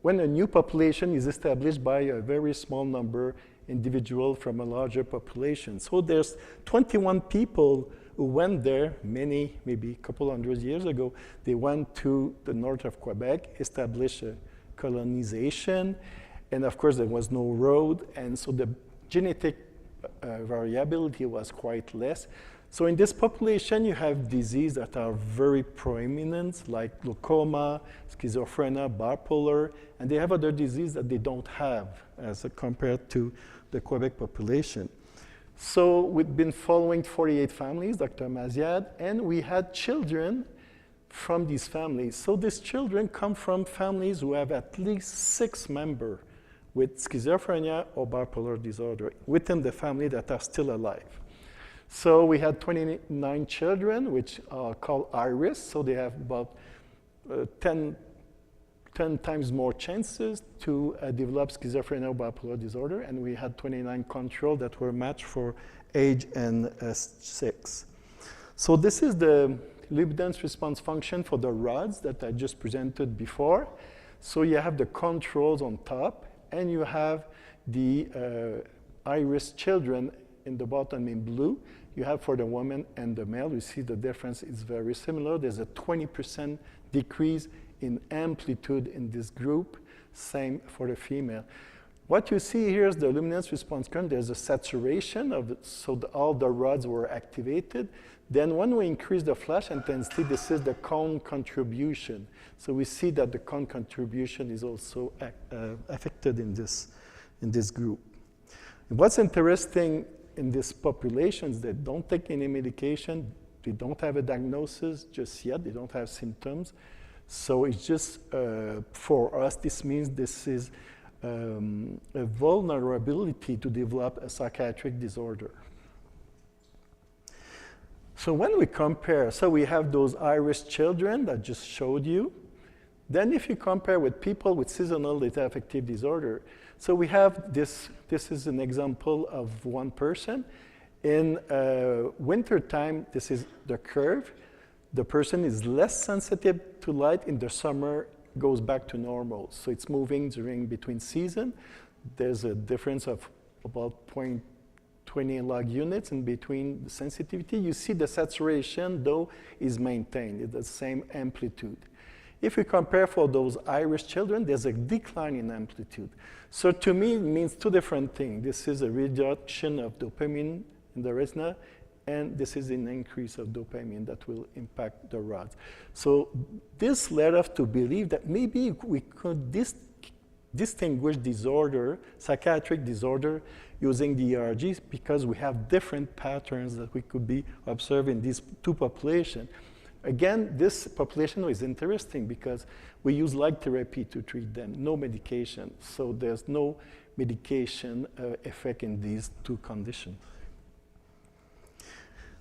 when a new population is established by a very small number individual from a larger population. So there's 21 people who went there, many, maybe a couple hundred years ago. They went to the north of Quebec, established a colonization, and of course there was no road, and so the genetic variability was quite less. So in this population, you have diseases that are very prominent, like glaucoma, schizophrenia, bipolar, and they have other diseases that they don't have as compared to the Quebec population. So we've been following 48 families, Dr. Maziad, and we had children from these families. So these children come from families who have at least 6 members with schizophrenia or bipolar disorder within the family that are still alive. So we had 29 children, which are called high risk, so they have about 10 times more chances to develop schizophrenia or bipolar disorder, and we had 29 control that were matched for age and sex. So this is the luminance response function for the rods that I just presented before. So you have the controls on top, and you have the high-risk children in the bottom in blue. You have for the woman and the male. You see the difference is very similar. There's a 20% decrease in amplitude in this group, same for the female. What you see here is the luminance response current. There's a saturation of it, so all the rods were activated. Then when we increase the flash intensity, this is the cone contribution. So we see that the cone contribution is also affected in this group. What's interesting in this population is they don't take any medication, they don't have a diagnosis just yet, they don't have symptoms. So it's just, for us, this means this is a vulnerability to develop a psychiatric disorder. So when we compare, so we have those high-risk children that I just showed you. Then if you compare with people with seasonal data affective disorder, so we have this is an example of one person. In winter time, this is the curve. The person is less sensitive to light. In the summer, goes back to normal. So it's moving during between season. There's a difference of about 0.2 20 log units in between the sensitivity. You see the saturation, though, is maintained at the same amplitude. If we compare for those high-risk children, there's a decline in amplitude. So to me, it means two different things. This is a reduction of dopamine in the retina, and this is an increase of dopamine that will impact the rods. So this led us to believe that maybe we could distinguish disorder, psychiatric disorder, using the ERGs because we have different patterns that we could be observing in these two populations. Again, this population is interesting because we use light therapy to treat them, no medication. So there's no medication effect in these two conditions.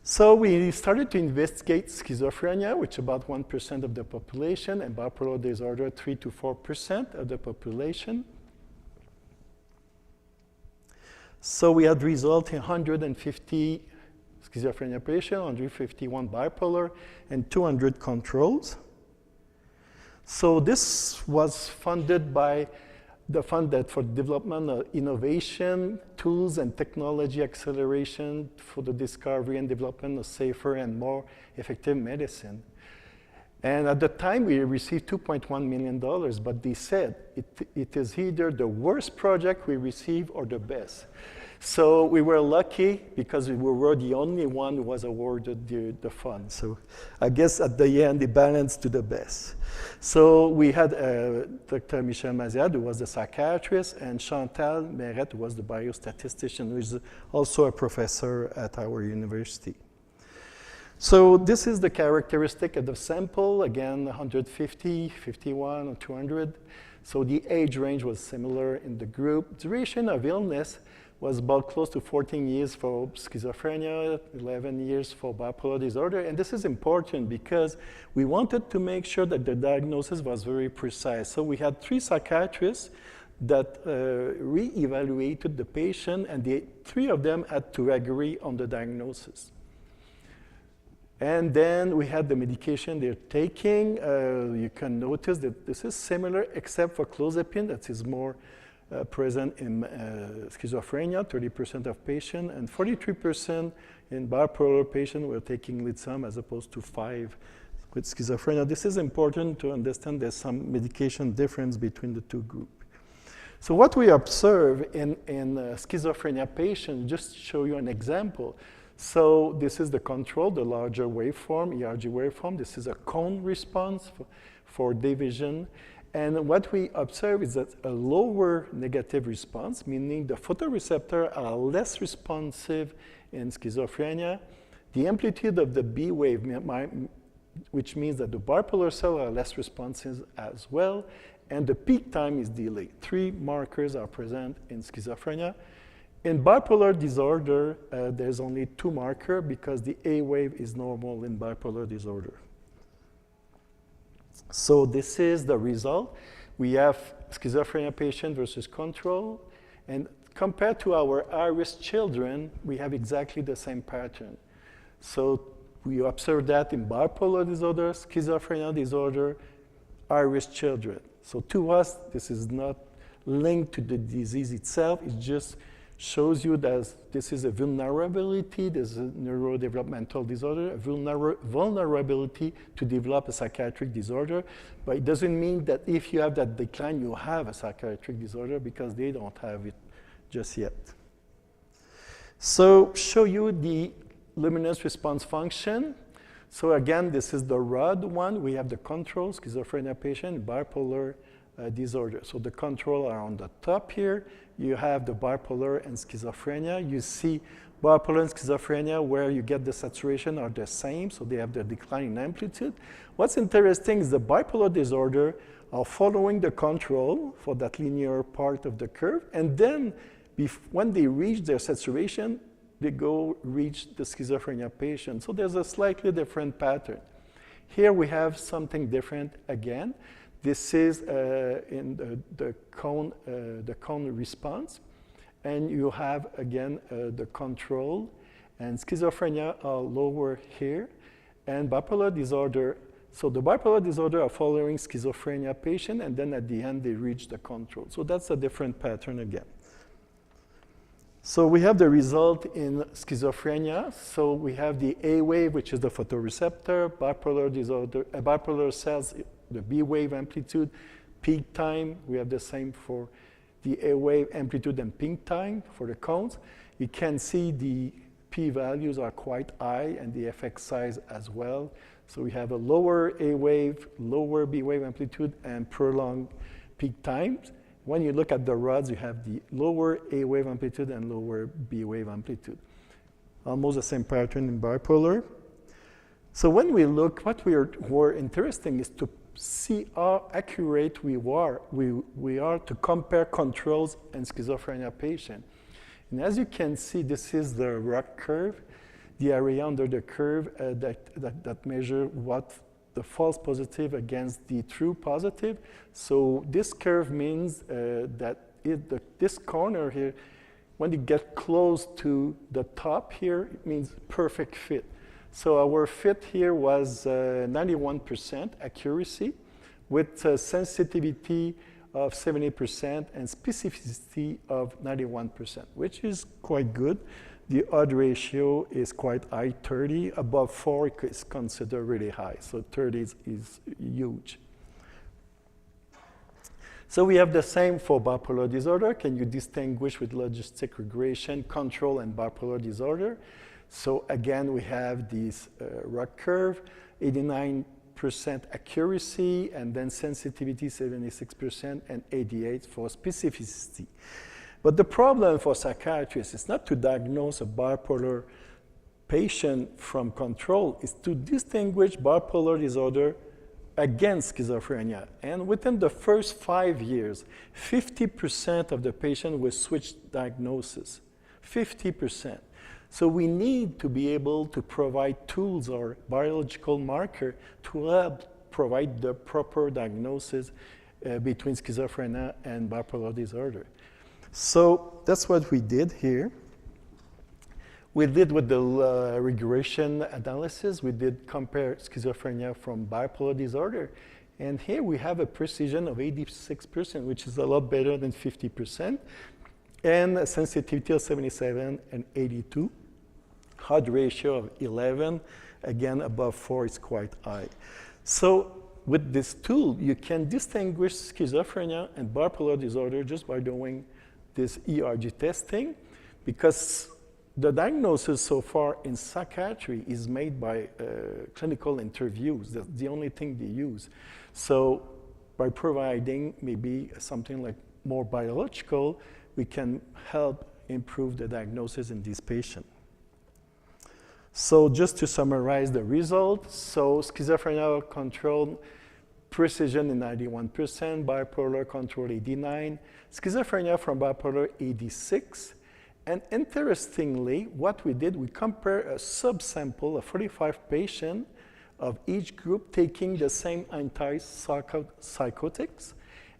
So we started to investigate schizophrenia, which is about 1% of the population, and bipolar disorder, 3 to 4% of the population. So we had results in 150 schizophrenia patients, 151 bipolar, and 200 controls. So this was funded by the fund that for development of innovation, tools and technology acceleration for the discovery and development of safer and more effective medicine. And at the time, we received $2.1 million, but they said it is either the worst project we received or the best. So we were lucky because we were the only one who was awarded the fund. So I guess at the end, it balanced to the best. So we had Dr. Michel Maziad, who was the psychiatrist, and Chantal Meret, who was the biostatistician, who is also a professor at our university. So this is the characteristic of the sample. Again, 150, 51, or 200. So the age range was similar in the group. Duration of illness was about close to 14 years for schizophrenia, 11 years for bipolar disorder. And this is important because we wanted to make sure that the diagnosis was very precise. So we had 3 psychiatrists that re-evaluated the patient, and the 3 of them had to agree on the diagnosis. And then we had the medication they're taking. You can notice that this is similar, except for clozapine, that is more present in schizophrenia, 30% of patients, and 43% in bipolar patients were taking lithium as opposed to 5 with schizophrenia. This is important to understand there's some medication difference between the two groups. So what we observe in schizophrenia patients, just to show you an example. So this is the control, the larger waveform, ERG waveform. This is a cone response for division. And what we observe is that a lower negative response, meaning the photoreceptors are less responsive in schizophrenia. The amplitude of the B wave, which means that the bipolar cells are less responsive as well, and the peak time is delayed. 3 markers are present in schizophrenia. In bipolar disorder, there's only 2 markers because the A wave is normal in bipolar disorder. So this is the result. We have schizophrenia patient versus control. And compared to our high-risk children, we have exactly the same pattern. So we observe that in bipolar disorder, schizophrenia disorder, high-risk children. So to us, this is not linked to the disease itself. It just shows you that this is a vulnerability, there's a neurodevelopmental disorder, a vulnerability to develop a psychiatric disorder, but it doesn't mean that if you have that decline, you have a psychiatric disorder because they don't have it just yet. So show you the luminance response function. So again, this is the ROD one. We have the control, schizophrenia patient, bipolar disorder. So the control are on the top here. You have the bipolar and schizophrenia. You see bipolar and schizophrenia where you get the saturation are the same, so they have the decline in amplitude. What's interesting is the bipolar disorder are following the control for that linear part of the curve, and then when they reach their saturation, they go reach the schizophrenia patient. So there's a slightly different pattern. Here we have something different again. This is in the cone response. And you have, again, the control. And schizophrenia are lower here. And bipolar disorder, so the bipolar disorder are following schizophrenia patient, and then at the end, they reach the control. So that's a different pattern again. So we have the result in schizophrenia. So we have the A wave, which is the photoreceptor, bipolar disorder, bipolar cells, the B wave amplitude, peak time. We have the same for the A wave amplitude and peak time for the cones. You can see the p-values are quite high and the effect size as well. So we have a lower A wave, lower B wave amplitude, and prolonged peak times. When you look at the rods, you have the lower A wave amplitude and lower B wave amplitude. Almost the same pattern in bipolar. So when we look, what were interesting is to see how accurate we are to compare controls and schizophrenia patient. And as you can see, this is the ROC curve, the area under the curve that measure what the false positive against the true positive. So this curve means that this corner here, when you get close to the top here, it means perfect fit. So our fit here was 91% accuracy with sensitivity of 70% and specificity of 91%, which is quite good. The odd ratio is quite high, 30. Above 4 is considered really high, so 30 is huge. So we have the same for bipolar disorder. Can you distinguish with logistic regression, control, and bipolar disorder? So again, we have this ROC curve, 89% accuracy, and then sensitivity 76%, and 88% for specificity. But the problem for psychiatrists is not to diagnose a bipolar patient from control, it's to distinguish bipolar disorder against schizophrenia. And within the first 5 years, 50% of the patient will switch diagnosis, 50%. So we need to be able to provide tools or biological marker to help provide the proper diagnosis between schizophrenia and bipolar disorder. So that's what we did here. We did with the regression analysis, we did compare schizophrenia from bipolar disorder. And here we have a precision of 86%, which is a lot better than 50%, and a sensitivity of 77 and 82. Odd ratio of 11, again above 4 is quite high. So with this tool, you can distinguish schizophrenia and bipolar disorder just by doing this ERG testing, because the diagnosis so far in psychiatry is made by clinical interviews. That's the only thing they use. So by providing maybe something like more biological, we can help improve the diagnosis in these patients. So just to summarize the results, so schizophrenia control precision in 91%, bipolar control 89%, schizophrenia from bipolar 86%. And interestingly, what we did, we compared a subsample of 45 patients of each group taking the same antipsychotics,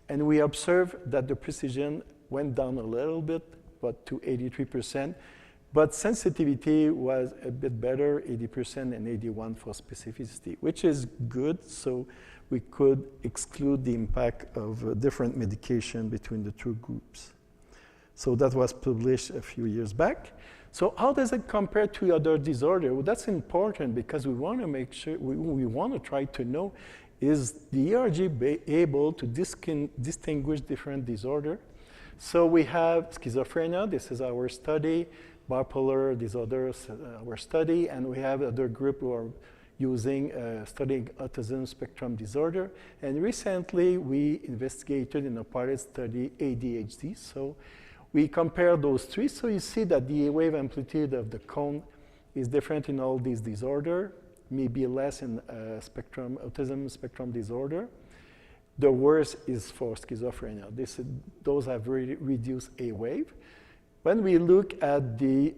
and we observed that the precision went down a little bit, but to 83%. But sensitivity was a bit better, 80% and 81% for specificity, which is good. So we could exclude the impact of different medication between the two groups. So that was published a few years back. So how does it compare to other disorders? Well, that's important because we want to make sure, we want to try to know, is the ERG able to distinguish different disorders? So we have schizophrenia, this is our study, bipolar disorders, our study, and we have other group who are using studying autism spectrum disorder. And recently we investigated in a pilot study ADHD. So we compare those three. So you see that the wave amplitude of the cone is different in all these disorders, maybe less in autism spectrum disorder. The worst is for schizophrenia. Those have really reduced A wave. When we look at the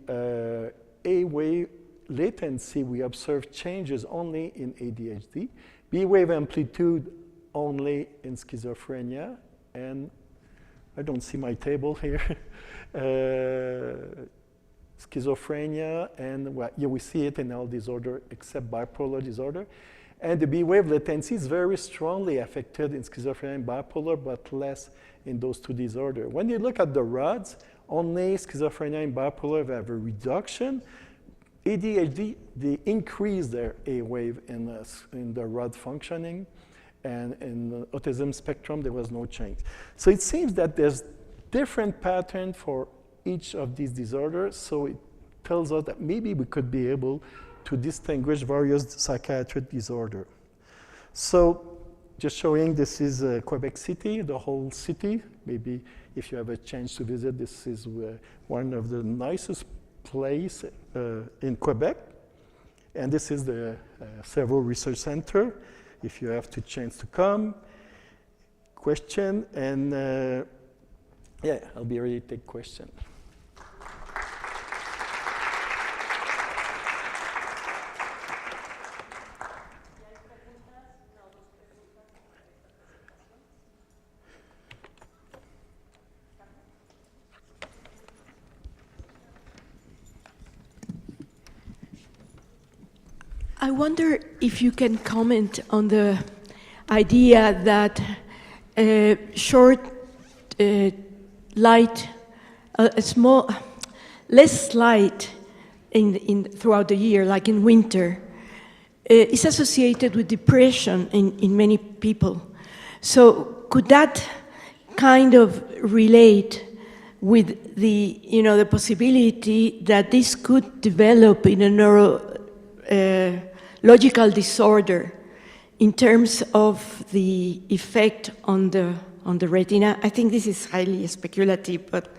A wave latency, we observe changes only in ADHD, B wave amplitude only in schizophrenia, and I don't see my table here. Schizophrenia, and well, yeah, we see it in all disorder except bipolar disorder. And the B wave latency is very strongly affected in schizophrenia and bipolar, but less in those two disorders. When you look at the rods, only schizophrenia and bipolar have a reduction. ADHD, they increase their A wave in the rod functioning, and in the autism spectrum, there was no change. So it seems that there's different pattern for each of these disorders, so it tells us that maybe we could be able to distinguish various psychiatric disorders. So just showing this is Quebec City, the whole city. Maybe if you have a chance to visit, this is one of the nicest place in Quebec. And this is the CERVO Research Center. If you have the chance to come, question, and yeah, I'll be ready to take questions. I wonder if you can comment on the idea that short light, less light throughout the year, like in winter, is associated with depression in many people. So could that kind of relate with the possibility that this could develop in a neurological disorder in terms of the effect on the retina? I think this is highly speculative, but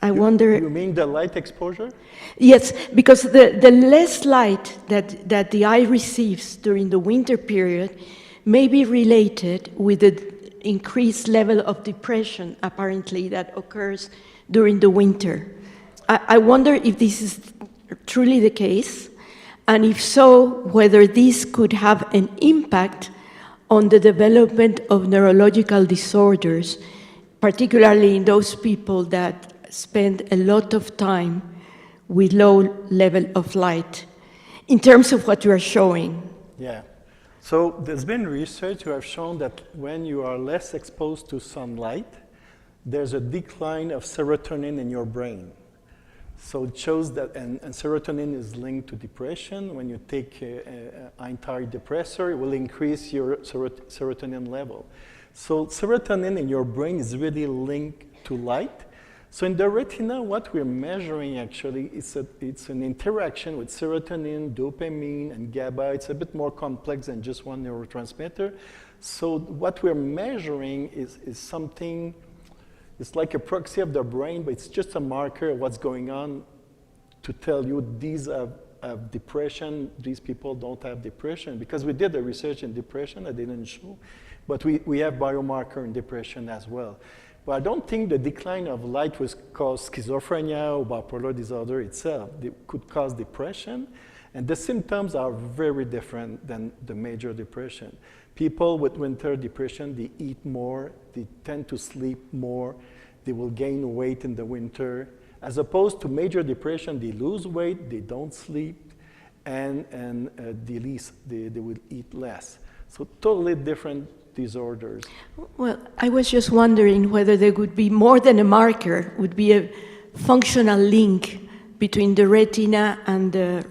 I wonder. You mean the light exposure? Yes, because the less light that the eye receives during the winter period may be related with the increased level of depression, apparently, that occurs during the winter. I wonder if this is truly the case, and if so, whether this could have an impact on the development of neurological disorders, particularly in those people that spend a lot of time with low level of light, in terms of what you are showing. Yeah. So there's been research who have shown that when you are less exposed to sunlight, there's a decline of serotonin in your brain. So it shows that, and serotonin is linked to depression. When you take an antidepressant, it will increase your serotonin level. So serotonin in your brain is really linked to light. So in the retina, what we're measuring actually is it's an interaction with serotonin, dopamine, and GABA. It's a bit more complex than just one neurotransmitter. So what we're measuring is something, it's like a proxy of the brain, but it's just a marker of what's going on to tell you these have depression, these people don't have depression. Because we did the research in depression, I didn't show, but we have biomarker in depression as well. But I don't think the decline of light was cause schizophrenia or bipolar disorder itself. It could cause depression, and the symptoms are very different than the major depression. People with winter depression, they eat more, they tend to sleep more, they will gain weight in the winter. As opposed to major depression, they lose weight, they don't sleep, and they will eat less. So totally different disorders. Well, I was just wondering whether there would be more than a marker, would be a functional link between the retina and the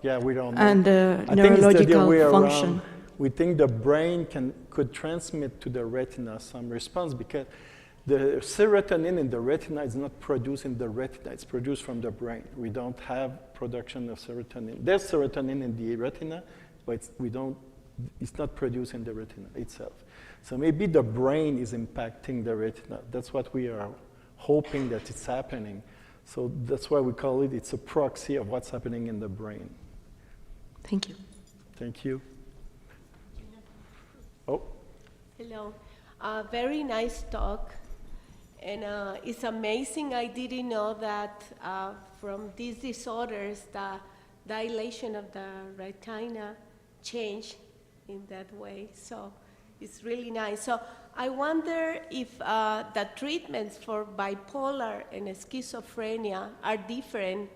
yeah, we don't know. and the neurological function. We think the brain could transmit to the retina some response because the serotonin in the retina is not produced in the retina, it's produced from the brain. We don't have production of serotonin. There's serotonin in the retina, but it's not produced in the retina itself. So maybe the brain is impacting the retina. That's what we are hoping that it's happening. So that's why we call it, it's a proxy of what's happening in the brain. Thank you. Thank you. Oh. Hello. Very nice talk. And it's amazing. I didn't know that from these disorders, the dilation of the retina changed in that way. So it's really nice. So I wonder if the treatments for bipolar and schizophrenia are different,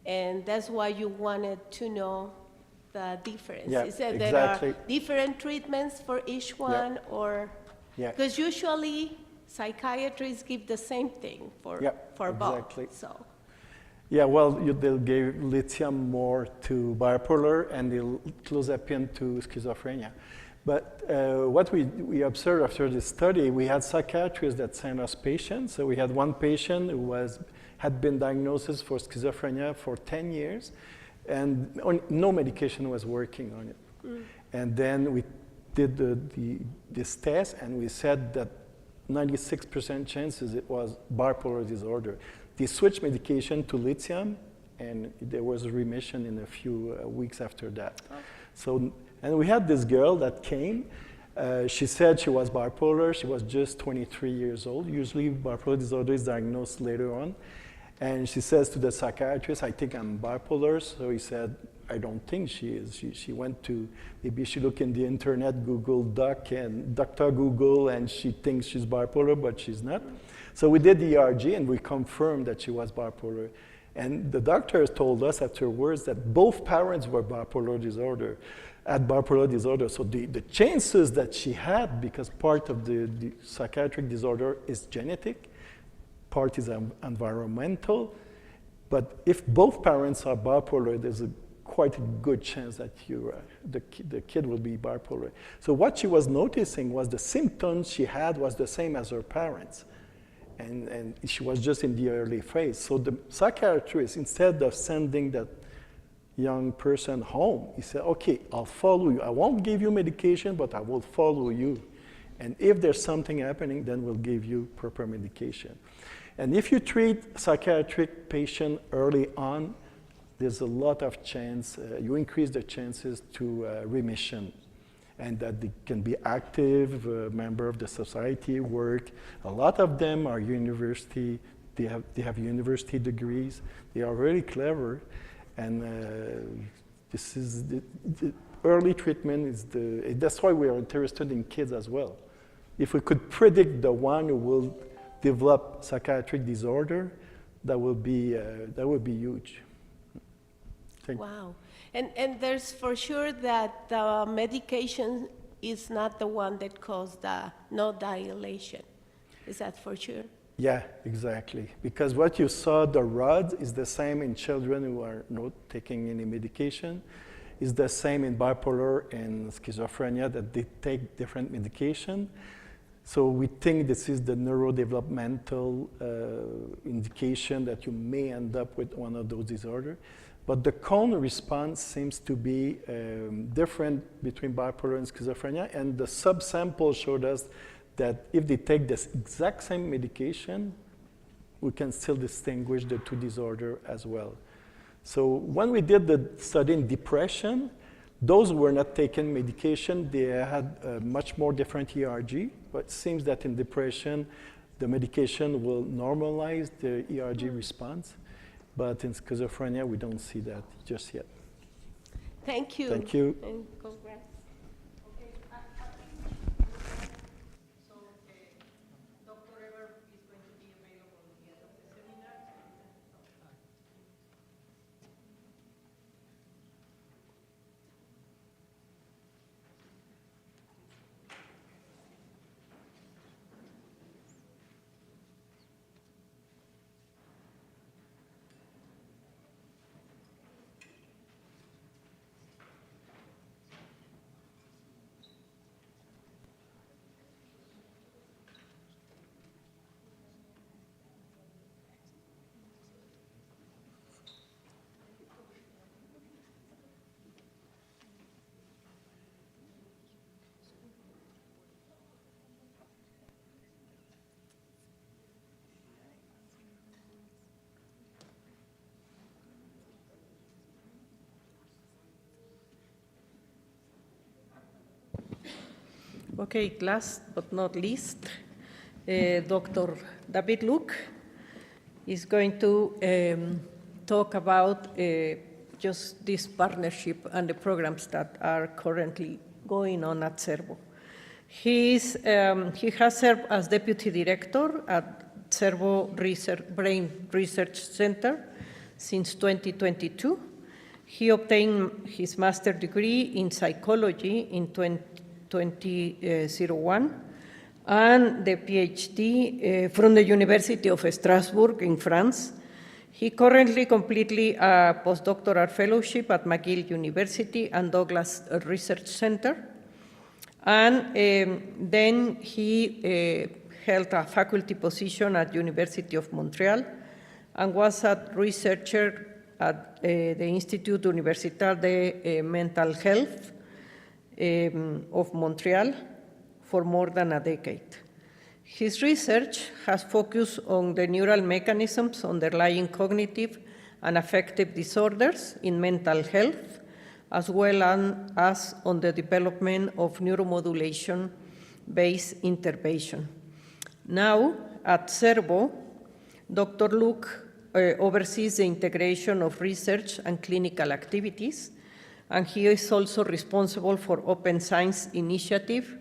and that's why you wanted to know the difference. Yeah, Is that exactly. there are different treatments for each one, Yeah. or Yeah. because usually psychiatrists give the same thing for exactly. both. So. Yeah, well, they'll give lithium more to bipolar and the clozapine to schizophrenia. But what we observed after this study, we had psychiatrists that sent us patients. So we had one patient who had been diagnosed for schizophrenia for 10 years, and no medication was working on it. And then we did this test, and we said that 96% chances it was bipolar disorder. They switched medication to lithium, and there was a remission in a few weeks after that. So, and we had this girl that came. She said she was bipolar. She was just 23 years old. Usually bipolar disorder is diagnosed later on. And she says to the psychiatrist, I think I'm bipolar. So he said, I don't think she is. She went to, maybe she looked in the internet, Google Doc and Dr. Google, and she thinks she's bipolar, but she's not. So we did the ERG, and we confirmed that she was bipolar. And the doctors told us afterwards that both parents were bipolar disorder. So the chances that she had, because part of the psychiatric disorder is genetic, part is environmental, but if both parents are bipolar, there's quite a good chance that the kid will be bipolar. So what she was noticing was the symptoms she had was the same as her parents. And she was just in the early phase. So the psychiatrist, instead of sending that young person home, he said, okay, I'll follow you. I won't give you medication, but I will follow you. And if there's something happening, then we'll give you proper medication. And if you treat psychiatric patient early on, there's a lot of chance, you increase the chances to remission, and that they can be active, member of the society, work. A lot of them are university, they have university degrees, they are really clever, and this is the early treatment is that's why we are interested in kids as well. If we could predict the one who will develop psychiatric disorder, that would be huge. Wow. And there's for sure that the medication is not the one that caused the no dilation. Is that for sure? Yeah, exactly. Because what you saw, the rods, is the same in children who are not taking any medication. It's the same in bipolar and schizophrenia, that they take different medication. So we think this is the neurodevelopmental indication that you may end up with one of those disorders. But the cone response seems to be different between bipolar and schizophrenia, and the subsample showed us that if they take this exact same medication, we can still distinguish the two disorders as well. So when we did the study in depression, those who were not taking medication, they had a much more different ERG, but it seems that in depression, the medication will normalize the ERG response. But in schizophrenia, we don't see that just yet. Thank you. Thank you. And congrats. Dr. Hébert is going to be available at the end of the seminar. Okay, last but not least, Dr. David Luke is going to talk about just this partnership and the programs that are currently going on at CERVO. He has served as Deputy Director at CERVO Brain Research Center since 2022. He obtained his master's degree in psychology in 2001 and the PhD from the University of Strasbourg in France. He currently completed a postdoctoral fellowship at McGill University and Douglas Research Center. And then he held a faculty position at University of Montreal and was a researcher at the Institut Universitaire de Mental Health of Montreal for more than a decade. His research has focused on the neural mechanisms underlying cognitive and affective disorders in mental health, as well as on the development of neuromodulation-based intervention. Now, at CERVO, Dr. Luke oversees the integration of research and clinical activities, and he is also responsible for Open Science Initiative,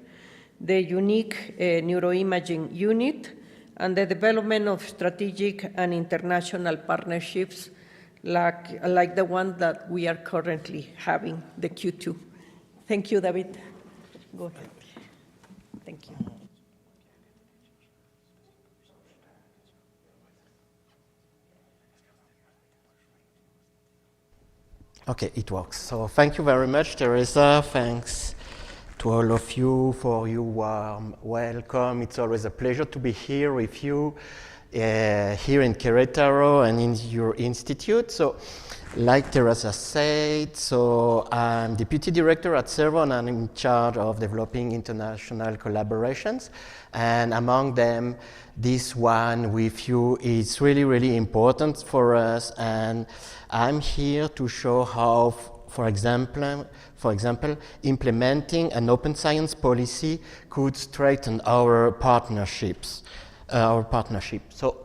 the unique neuroimaging unit, and the development of strategic and international partnerships like the one that we are currently having, the Q2. Thank you, David. Go ahead. Thank you. Okay, it works. So thank you very much, Teresa. Thanks to all of you for your warm welcome. It's always a pleasure to be here with you here in Querétaro and in your institute. So, like Teresa said, so I'm Deputy Director at CERVO and I'm in charge of developing international collaborations. And among them, this one with you is really, really important for us. And I'm here to show how, for example, implementing an open science policy could strengthen our partnerships. So,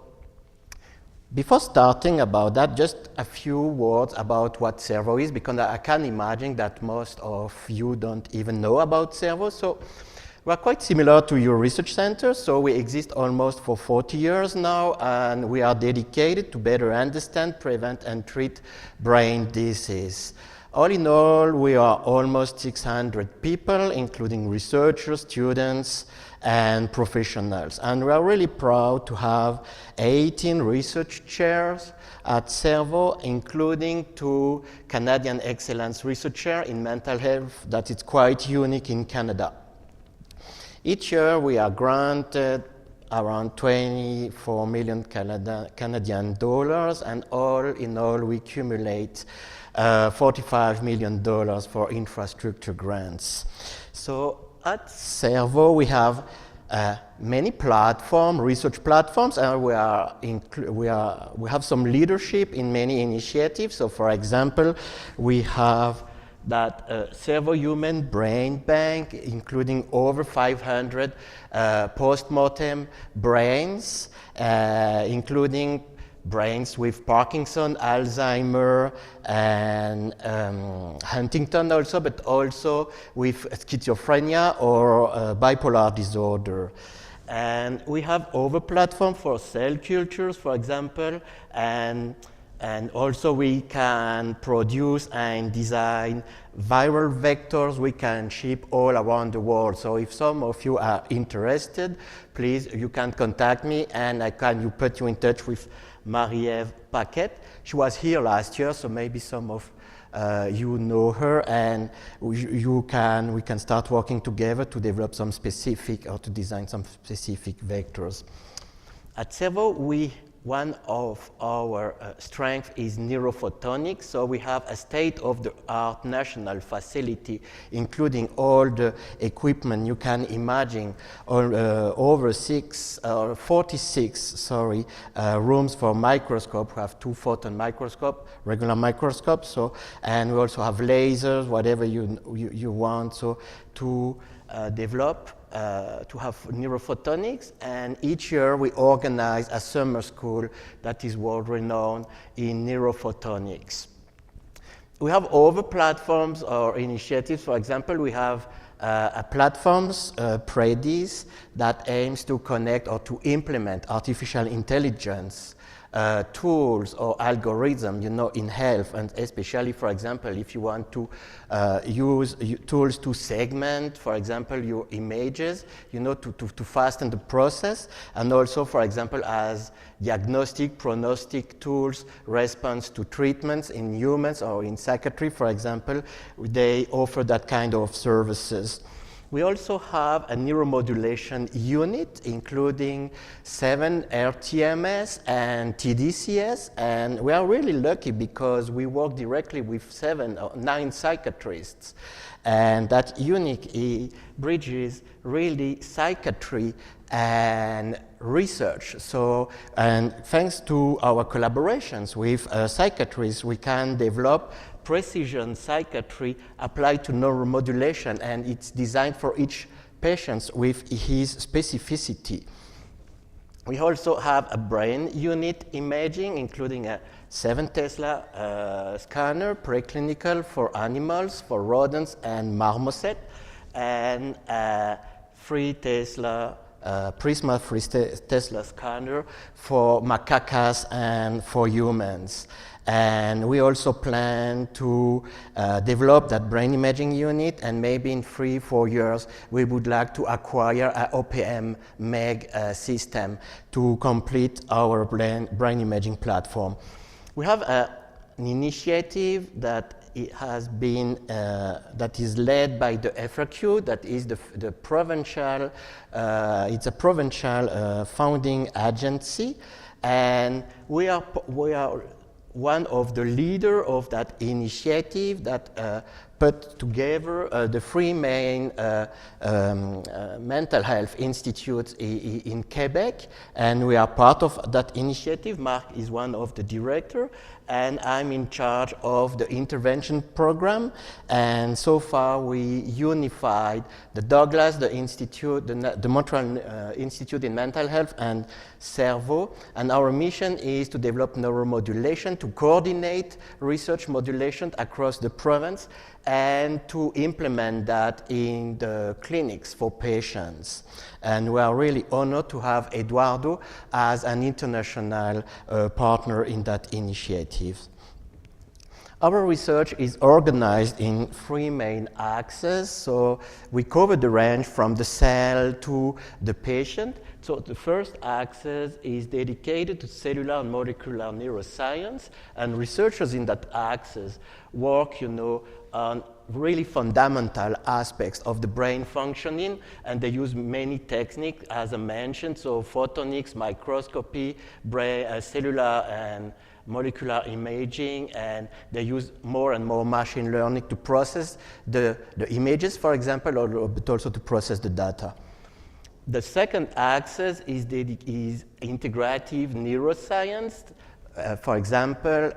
before starting about that, just a few words about what CERVO is, because I can imagine that most of you don't even know about CERVO. So, we're quite similar to your research center, so we exist almost for 40 years now, and we are dedicated to better understand, prevent, and treat brain disease. All in all, we are almost 600 people, including researchers, students, and professionals. And we are really proud to have 18 research chairs at CERVO, including 2 Canadian Excellence Research Chairs in mental health that is quite unique in Canada. Each year, we are granted around 24 million Canadian dollars, and all in all, we accumulate $45 million for infrastructure grants. So at CERVO, we have many research platforms, and we have some leadership in many initiatives. So, for example, we have that CERVO Human Brain Bank, including over 500 post-mortem brains, including brains with Parkinson, Alzheimer, and Huntington also, but also with schizophrenia or bipolar disorder. And we have other platforms for cell cultures, for example, and also we can produce and design viral vectors we can ship all around the world. So if some of you are interested, please, you can contact me and I can put you in touch with Marie-Ève Paquette. She was here last year, so maybe some of you know her, and we can start working together to develop some specific or to design some specific vectors. At CERVO, one of our strengths is neurophotonics, so we have a state-of-the-art national facility, including all the equipment you can imagine, over 46 rooms for microscope. We have 2 photon microscope, regular microscope, and we also have lasers, whatever you want, so to develop to have neurophotonics, and each year we organize a summer school that is world-renowned in neurophotonics. We have other platforms or initiatives. For example, we have a platforms, PREDIS, that aims to connect or to implement artificial intelligence tools or algorithms, in health, and especially, for example, if you want to use tools to segment, for example, your images, to fasten the process, and also, for example, as diagnostic, prognostic tools, response to treatments in humans or in psychiatry, for example, they offer that kind of services. We also have a neuromodulation unit, including 7 RTMS and TDCS, and we are really lucky because we work directly with 7 or 9 psychiatrists, and that unit bridges really psychiatry and research. So, and thanks to our collaborations with psychiatrists, we can develop precision psychiatry applied to neuromodulation, and it's designed for each patient with his specificity. We also have a brain unit imaging, including a 7 Tesla scanner, preclinical for animals, for rodents and marmoset, and a 3 Tesla Prisma 3 Tesla scanner for macacas and for humans. And we also plan to develop that brain imaging unit, and maybe in 3-4 years we would like to acquire an OPM MEG system to complete our brain imaging platform. We have an initiative that it has been that is led by the FRQ, that is the provincial. It's a provincial founding agency, and we are one of the leaders of that initiative that put together the 3 main mental health institutes in Quebec, and we are part of that initiative. Marc is one of the directors, and I'm in charge of the intervention program. And so far we unified the Douglas, the Institute, the Montreal Institute in Mental Health, and CERVO, and our mission is to develop neuromodulation, to coordinate research modulation across the province, and to implement that in the clinics for patients. And we are really honored to have Eduardo as an international partner in that initiative. Our research is organized in 3 main axes. So we cover the range from the cell to the patient. So the first axis is dedicated to cellular and molecular neuroscience, and researchers in that axis work, on really fundamental aspects of the brain functioning, and they use many techniques, as I mentioned, so photonics, microscopy, cellular and molecular imaging, and they use more and more machine learning to process the images, for example, but also to process the data. The second axis is integrative neuroscience. For example,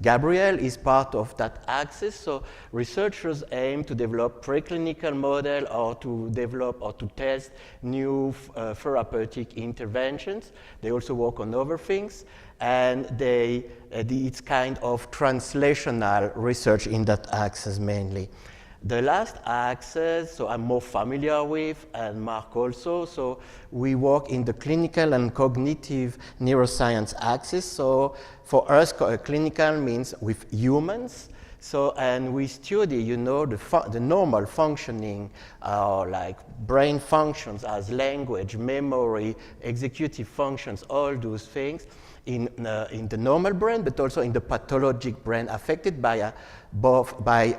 Gabriel is part of that axis, so researchers aim to develop preclinical model or to develop or to test new therapeutic interventions. They also work on other things, and it's kind of translational research in that axis mainly. The last axis, so I'm more familiar with, and Marc also, so we work in the clinical and cognitive neuroscience axis. So for us, clinical means with humans. So, and we study, the normal functioning, like brain functions as language, memory, executive functions, all those things in the normal brain, but also in the pathologic brain affected by both by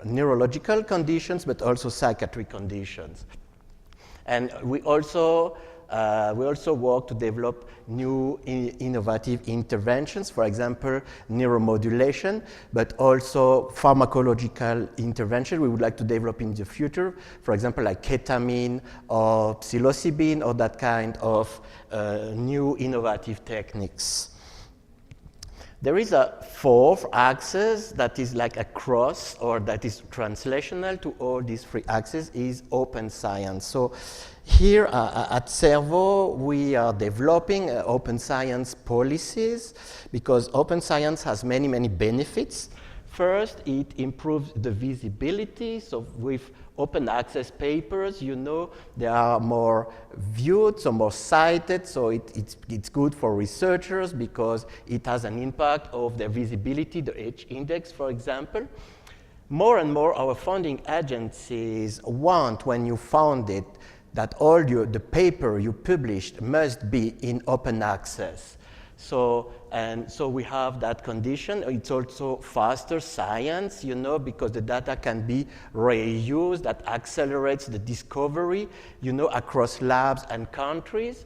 neurological conditions, but also psychiatric conditions. And we also work to develop new innovative interventions, for example, neuromodulation, but also pharmacological intervention we would like to develop in the future, for example, like ketamine or psilocybin or that kind of new innovative techniques. There is a 4th axis that is like a cross, or that is translational to all these 3 axes, is open science. So here at CERVO, we are developing open science policies, because open science has many, many benefits. First, it improves the visibility. So with open access papers, you know, they are more viewed, so more cited. So it's good for researchers because it has an impact of their visibility, the H index, for example. More and more our funding agencies want, when you found it, that all the paper you published must be in open access. So we have that condition. It's also faster science, you know, because the data can be reused. That accelerates the discovery, you know, across labs and countries.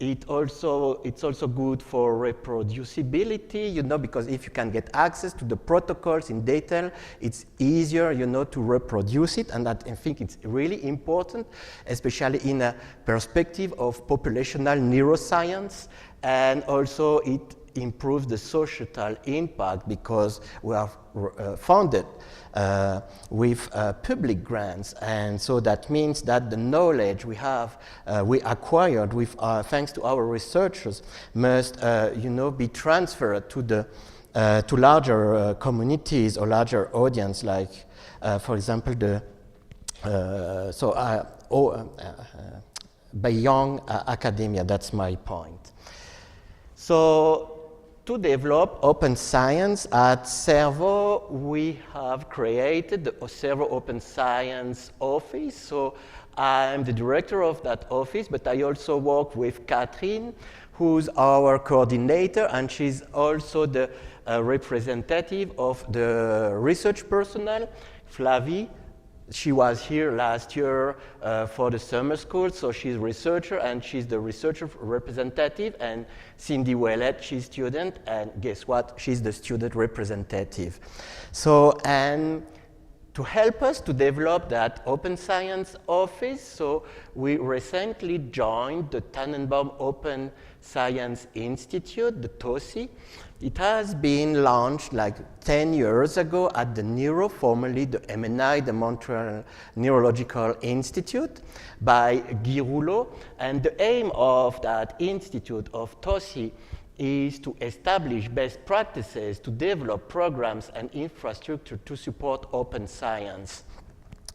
It's also good for reproducibility, you know, because if you can get access to the protocols in detail, it's easier, you know, to reproduce it. And that, I think it's really important, especially in a perspective of populational neuroscience. And also it improves the societal impact because we are funded with public grants, and so that means that the knowledge we have, we acquired with thanks to our researchers, must you know, be transferred to the to larger communities or larger audience, like for example the by young academia. That's my point. So, to develop open science at CERVO, we have created the CERVO Open Science Office. So I'm the director of that office, but I also work with Catherine, who's our coordinator, and she's also the representative of the research personnel, Flavie. She was here last year for the summer school, so she's a researcher and she's the researcher representative, and Cindy Ouellet, she's student, and guess what? She's the student representative. So, and to help us to develop that open science office, so we recently joined the Tannenbaum Open Science Institute, the TOSI. It has been launched like 10 years ago at the NEURO, formerly the MNI, the Montreal Neurological Institute, by Guy Rouleau. And the aim of that institute, of TOSI, is to establish best practices to develop programs and infrastructure to support open science.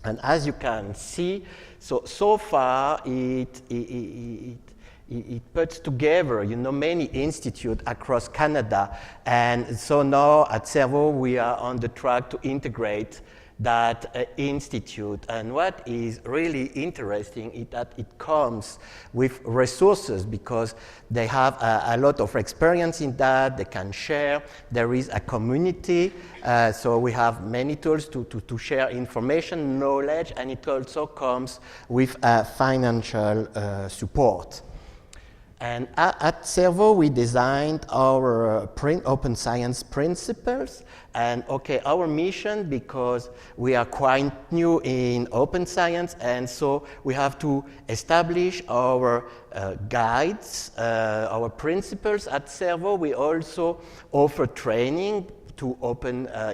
And as you can see, so far it puts together, you know, many institutes across Canada. And so now at CERVO, we are on the track to integrate that institute. And what is really interesting is that it comes with resources, because they have a lot of experience in that, they can share. There is a community, so we have many tools to share information, knowledge, and it also comes with financial support. And at CERVO, we designed our open science principles. And okay, our mission, because we are quite new in open science, and so we have to establish our guides, our principles at CERVO. We also offer training to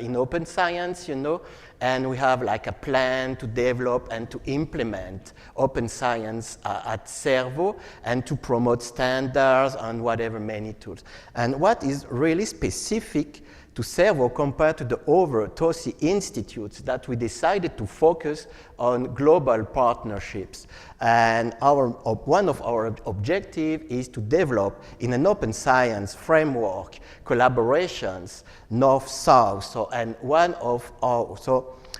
in open science, you know, and we have like a plan to develop and to implement open science at CERVO, and to promote standards and whatever, many tools. And what is really specific to CERVO compared to the other TOSI institutes, that we decided to focus on global partnerships. And one of our objectives is to develop in an open science framework collaborations north-south. So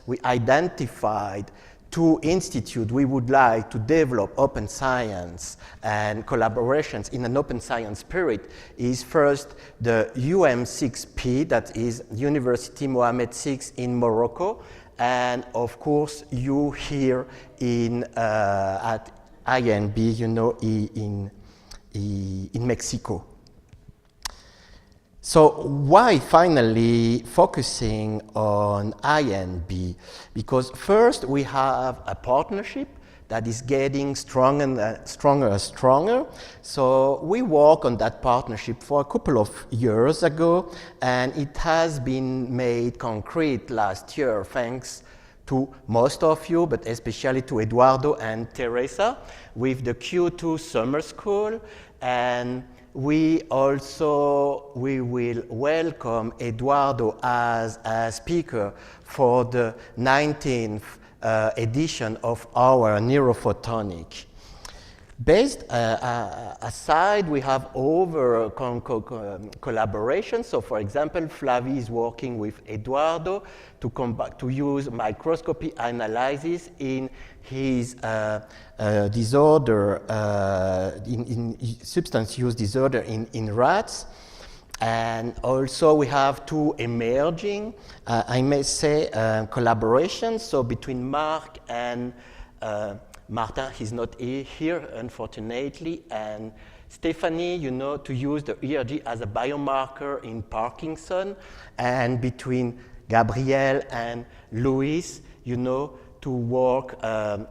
we identified 2 institutes we would like to develop open science and collaborations in an open science spirit. Is first the UM6P, that is University Mohammed VI in Morocco, and of course you here at INB, you know, in Mexico. So why finally focusing on INB? Because first we have a partnership that is getting stronger and stronger. So we worked on that partnership for a couple of years ago, and it has been made concrete last year thanks to most of you, but especially to Eduardo and Teresa with the Q2 summer school. And we will welcome Eduardo as a speaker for the 19th edition of our neurophotonic. Based aside, we have over collaboration. So, for example, Flavie is working with Eduardo to use microscopy analysis in his disorder, in substance use disorder in rats. And also we have two emerging, I may say, collaborations. So between Marc and Martin, he's not here, unfortunately, and Stephanie, to use the ERG as a biomarker in Parkinson, and between Gabriel and Luis, to work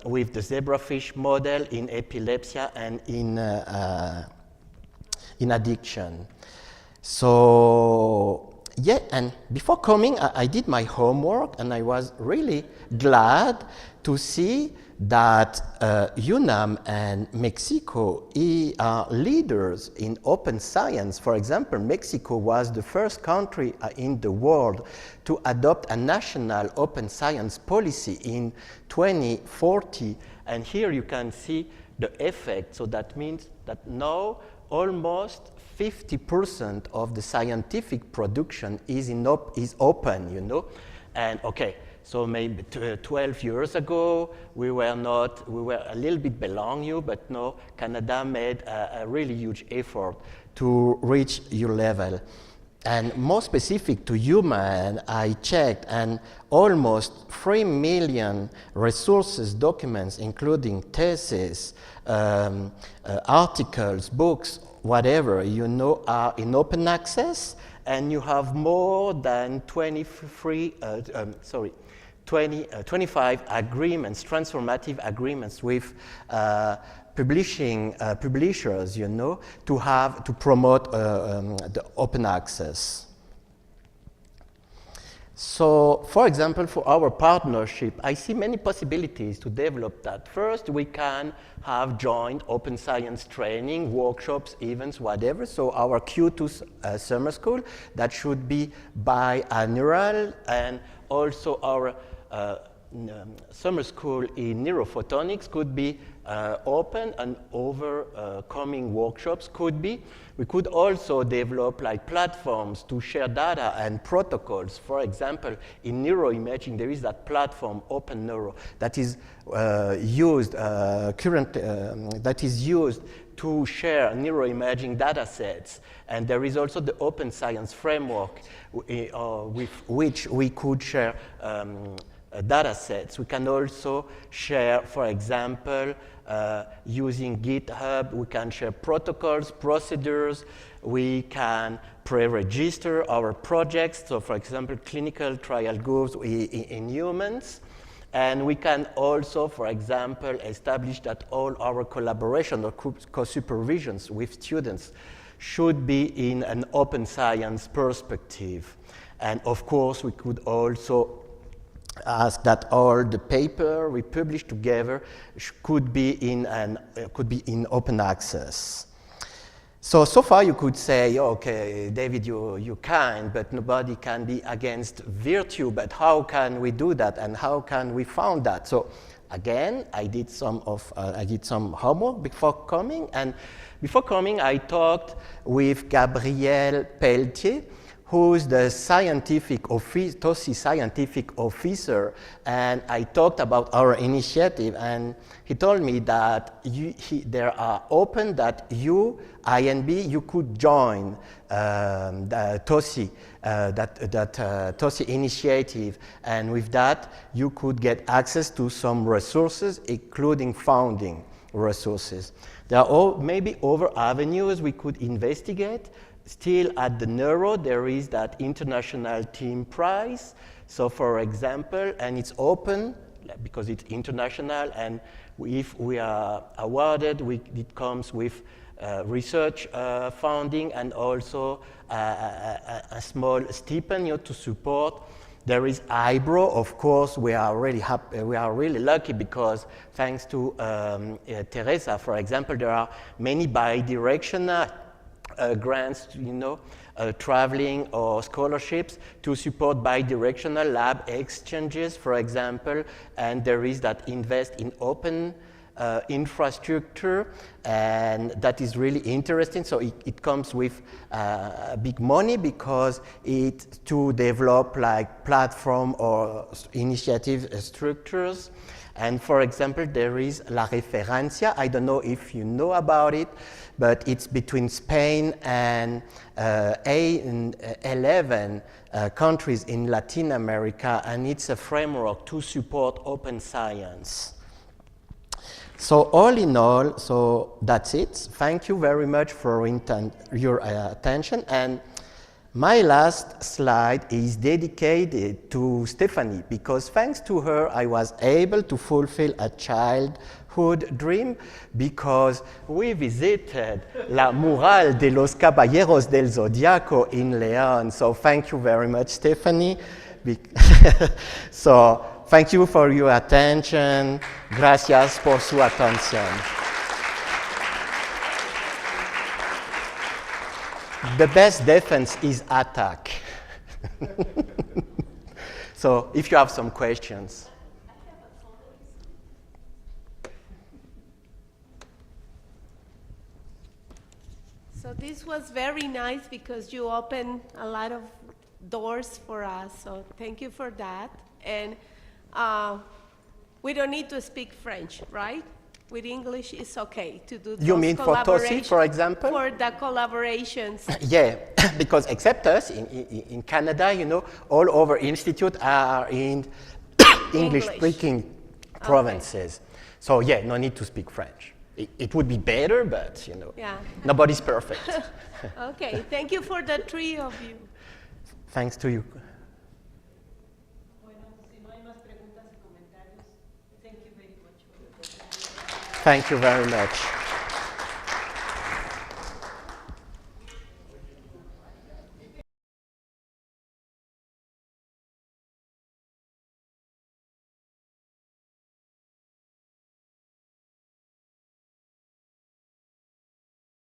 with the zebrafish model in epilepsy and in addiction. So, yeah, and before coming, I did my homework, and I was really glad to see that UNAM and Mexico are leaders in open science. For example, Mexico was the first country in the world to adopt a national open science policy in 2040. And here you can see the effect. So that means that now almost 50% of the scientific production is open, And okay, so maybe 12 years ago, we were a little bit below you, but no, Canada made a really huge effort to reach your level. And more specific to human, I checked, and almost 3 million resources, documents, including theses, articles, books, whatever, are in open access, and you have more than 25 agreements, transformative agreements with publishers, to promote the open access. So, for example, for our partnership, I see many possibilities to develop that. First, we can have joint open science training, workshops, events, whatever. So our Q2 summer school, that should be biannual, and also our summer school in neurophotonics could be open, and over coming workshops could be. We could also develop platforms to share data and protocols. For example, in neuroimaging, there is that platform, Open Neuro, that is used to share neuroimaging data sets. And there is also the Open Science Framework with which we could share data sets. We can also share, for example, using GitHub, we can share protocols, procedures, we can pre-register our projects, so for example, clinical trial goals in humans, and we can also, for example, establish that all our collaboration or co-supervisions with students should be in an open science perspective. And of course, we could also ask that all the paper we publish together could be in open access. So far you could say, okay, David, you're kind, but nobody can be against virtue, but how can we do that, and how can we found that? So again, I did some homework before coming, and before coming I talked with Gabriel Pelletier, who's the TOSI scientific officer, and I talked about our initiative, and he told me that there are open that you, INB, you could join the TOSI, TOSI initiative, and with that you could get access to some resources, including founding resources. There are maybe other avenues we could investigate. Still at the Neuro, there is that International Team Prize. So for example, and it's open because it's international, and if we are awarded, it comes with research funding and also a small stipend to support. There is IBRO, of course. We are really happy. We are really lucky because thanks to Teresa, for example, there are many bidirectional grants, traveling or scholarships to support bi-directional lab exchanges, for example, and there is that invest in open infrastructure, and that is really interesting. So it comes with big money because it to develop like platform or initiative structures. And for example, there is La Referencia. I don't know if you know about it, but it's between Spain and 11 countries in Latin America, and it's a framework to support open science. So all in all, so that's it. Thank you very much for your attention. And my last slide is dedicated to Stephanie, because thanks to her, I was able to fulfill a childhood dream, because we visited La Mural de los Caballeros del Zodiaco in León. So thank you very much, Stephanie. So thank you for your attention. Gracias por su atención. The best defense is attack. So if you have some questions. So this was very nice because you opened a lot of doors for us, so thank you for that. And we don't need to speak French, right? With English, it's okay to do those. You mean for TOSI, for example? For the collaborations. Yeah, because except us, in Canada, all over institute are in English-speaking provinces. Okay. So yeah, no need to speak French. It would be better, but yeah. Nobody's perfect. Okay, thank you for the three of you. Thanks to you. Thank you very much.